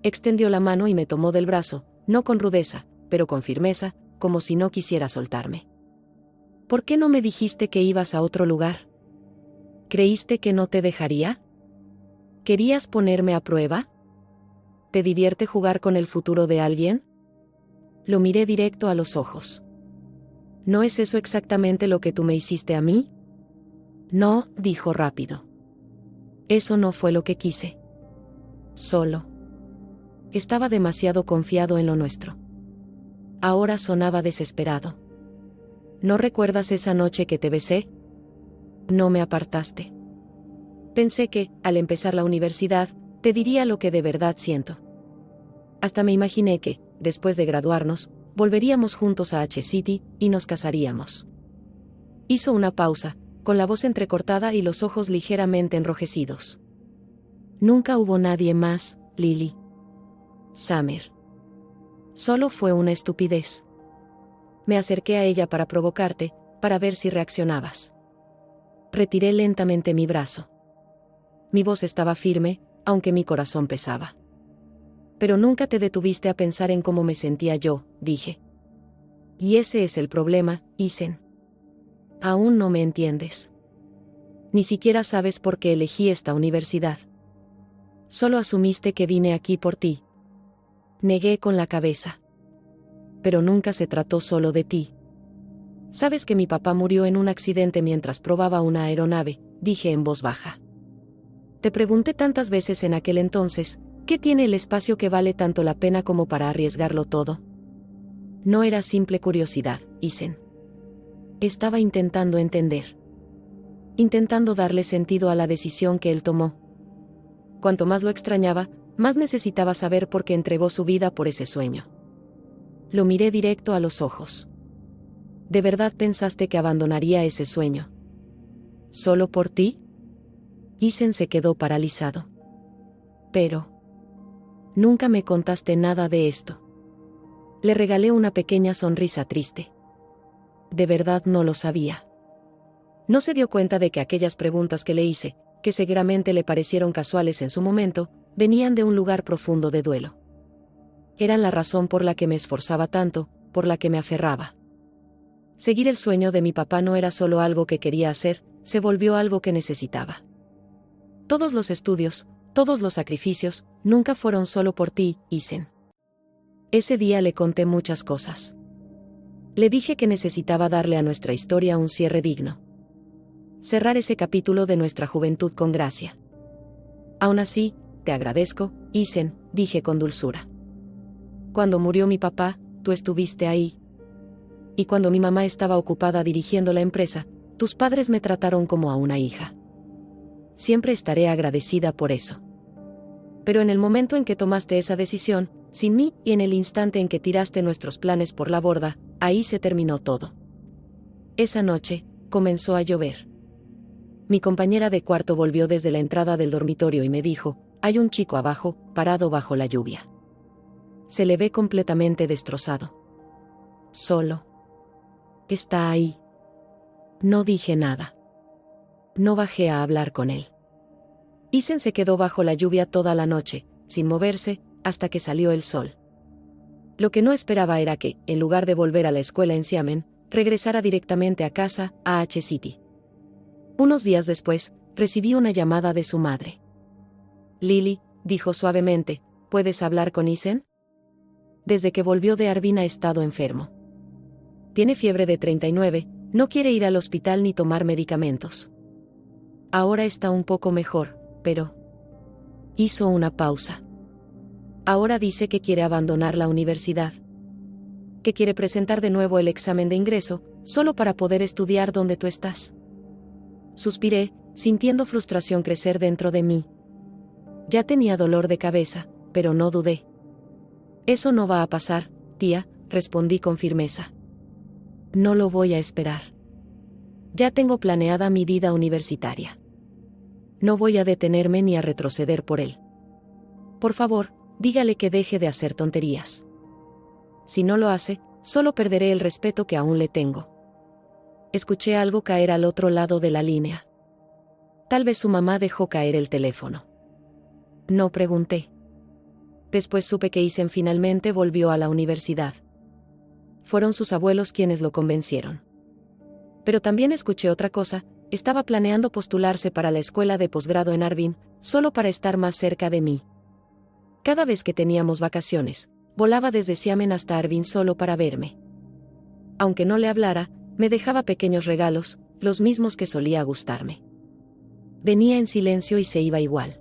Extendió la mano y me tomó del brazo, no con rudeza, pero con firmeza, como si no quisiera soltarme. ¿Por qué no me dijiste que ibas a otro lugar? ¿Creíste que no te dejaría? ¿Querías ponerme a prueba? ¿Te divierte jugar con el futuro de alguien? Lo miré directo a los ojos. ¿No es eso exactamente lo que tú me hiciste a mí? No, dijo rápido. Eso no fue lo que quise. Solo. Estaba demasiado confiado en lo nuestro. Ahora sonaba desesperado. ¿No recuerdas esa noche que te besé? No me apartaste. Pensé que, al empezar la universidad, te diría lo que de verdad siento. Hasta me imaginé que, después de graduarnos, volveríamos juntos a H-City y nos casaríamos. Hizo una pausa, con la voz entrecortada y los ojos ligeramente enrojecidos. Nunca hubo nadie más, Lily. Summer. Solo fue una estupidez. Me acerqué a ella para provocarte, para ver si reaccionabas. Retiré lentamente mi brazo. Mi voz estaba firme, aunque mi corazón pesaba. Pero nunca te detuviste a pensar en cómo me sentía yo, dije. Y ese es el problema, Isen. Aún no me entiendes. Ni siquiera sabes por qué elegí esta universidad. Solo asumiste que vine aquí por ti. Negué con la cabeza. Pero nunca se trató solo de ti. Sabes que mi papá murió en un accidente mientras probaba una aeronave, dije en voz baja. Te pregunté tantas veces en aquel entonces, ¿qué tiene el espacio que vale tanto la pena como para arriesgarlo todo? No era simple curiosidad, Isen. Estaba intentando entender. Intentando darle sentido a la decisión que él tomó. Cuanto más lo extrañaba, más necesitaba saber por qué entregó su vida por ese sueño. Lo miré directo a los ojos. ¿De verdad pensaste que abandonaría ese sueño? ¿Solo por ti? Isen se quedó paralizado. Pero nunca me contaste nada de esto. Le regalé una pequeña sonrisa triste. De verdad no lo sabía. No se dio cuenta de que aquellas preguntas que le hice, que seguramente le parecieron casuales en su momento, venían de un lugar profundo de duelo. Eran la razón por la que me esforzaba tanto, por la que me aferraba. Seguir el sueño de mi papá no era solo algo que quería hacer, se volvió algo que necesitaba. Todos los estudios, todos los sacrificios, nunca fueron solo por ti, Isen. Ese día le conté muchas cosas. Le dije que necesitaba darle a nuestra historia un cierre digno. Cerrar ese capítulo de nuestra juventud con gracia. Aún así, te agradezco, Isen, dije con dulzura. Cuando murió mi papá, tú estuviste ahí. Y cuando mi mamá estaba ocupada dirigiendo la empresa, tus padres me trataron como a una hija. Siempre estaré agradecida por eso. Pero en el momento en que tomaste esa decisión, sin mí, y en el instante en que tiraste nuestros planes por la borda, ahí se terminó todo. Esa noche, comenzó a llover. Mi compañera de cuarto volvió desde la entrada del dormitorio y me dijo, hay un chico abajo, parado bajo la lluvia. Se le ve completamente destrozado. Solo. Está ahí. No dije nada. No bajé a hablar con él. Isen se quedó bajo la lluvia toda la noche, sin moverse, hasta que salió el sol. Lo que no esperaba era que, en lugar de volver a la escuela en Xiamen, regresara directamente a casa, a H-City. Unos días después, recibí una llamada de su madre. Lily, dijo suavemente, ¿puedes hablar con Isen? Desde que volvió de Harbin ha estado enfermo. Tiene fiebre de 39, no quiere ir al hospital ni tomar medicamentos. Ahora está un poco mejor, pero... Hizo una pausa. Ahora dice que quiere abandonar la universidad. Que quiere presentar de nuevo el examen de ingreso, solo para poder estudiar donde tú estás. Suspiré, sintiendo frustración crecer dentro de mí. Ya tenía dolor de cabeza, pero no dudé. Eso no va a pasar, tía, respondí con firmeza. No lo voy a esperar. Ya tengo planeada mi vida universitaria. No voy a detenerme ni a retroceder por él. Por favor, dígale que deje de hacer tonterías. Si no lo hace, solo perderé el respeto que aún le tengo. Escuché algo caer al otro lado de la línea. Tal vez su mamá dejó caer el teléfono. No pregunté. Después supe que Isen finalmente volvió a la universidad. Fueron sus abuelos quienes lo convencieron. Pero también escuché otra cosa, estaba planeando postularse para la escuela de posgrado en Harbin, solo para estar más cerca de mí. Cada vez que teníamos vacaciones, volaba desde Xiamen hasta Harbin solo para verme. Aunque no le hablara, me dejaba pequeños regalos, los mismos que solía gustarme. Venía en silencio y se iba igual.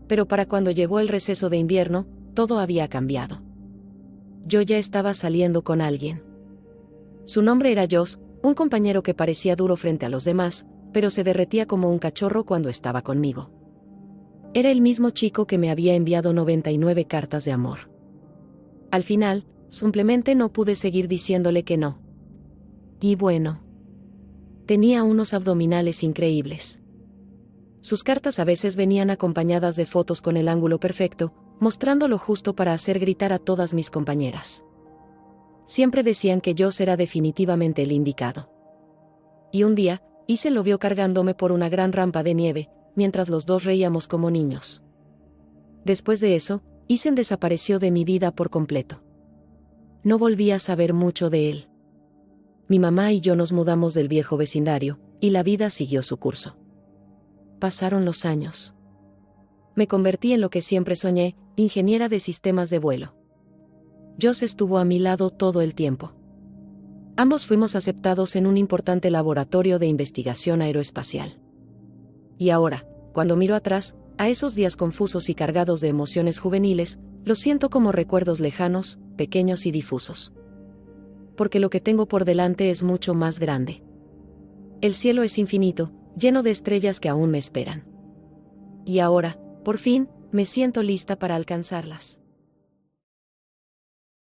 Pero para cuando llegó el receso de invierno, todo había cambiado. Yo ya estaba saliendo con alguien. Su nombre era Josh, un compañero que parecía duro frente a los demás, pero se derretía como un cachorro cuando estaba conmigo. Era el mismo chico que me había enviado 99 cartas de amor. Al final, simplemente no pude seguir diciéndole que no. Y bueno, tenía unos abdominales increíbles. Sus cartas a veces venían acompañadas de fotos con el ángulo perfecto, mostrando lo justo para hacer gritar a todas mis compañeras. Siempre decían que yo era definitivamente el indicado. Y un día, Isen lo vio cargándome por una gran rampa de nieve, mientras los dos reíamos como niños. Después de eso, Isen desapareció de mi vida por completo. No volví a saber mucho de él. Mi mamá y yo nos mudamos del viejo vecindario, y la vida siguió su curso. Pasaron los años. Me convertí en lo que siempre soñé, ingeniera de sistemas de vuelo. Josh estuvo a mi lado todo el tiempo. Ambos fuimos aceptados en un importante laboratorio de investigación aeroespacial. Y ahora, cuando miro atrás, a esos días confusos y cargados de emociones juveniles, los siento como recuerdos lejanos, pequeños y difusos. Porque lo que tengo por delante es mucho más grande. El cielo es infinito, lleno de estrellas que aún me esperan. Y ahora, por fin, me siento lista para alcanzarlas.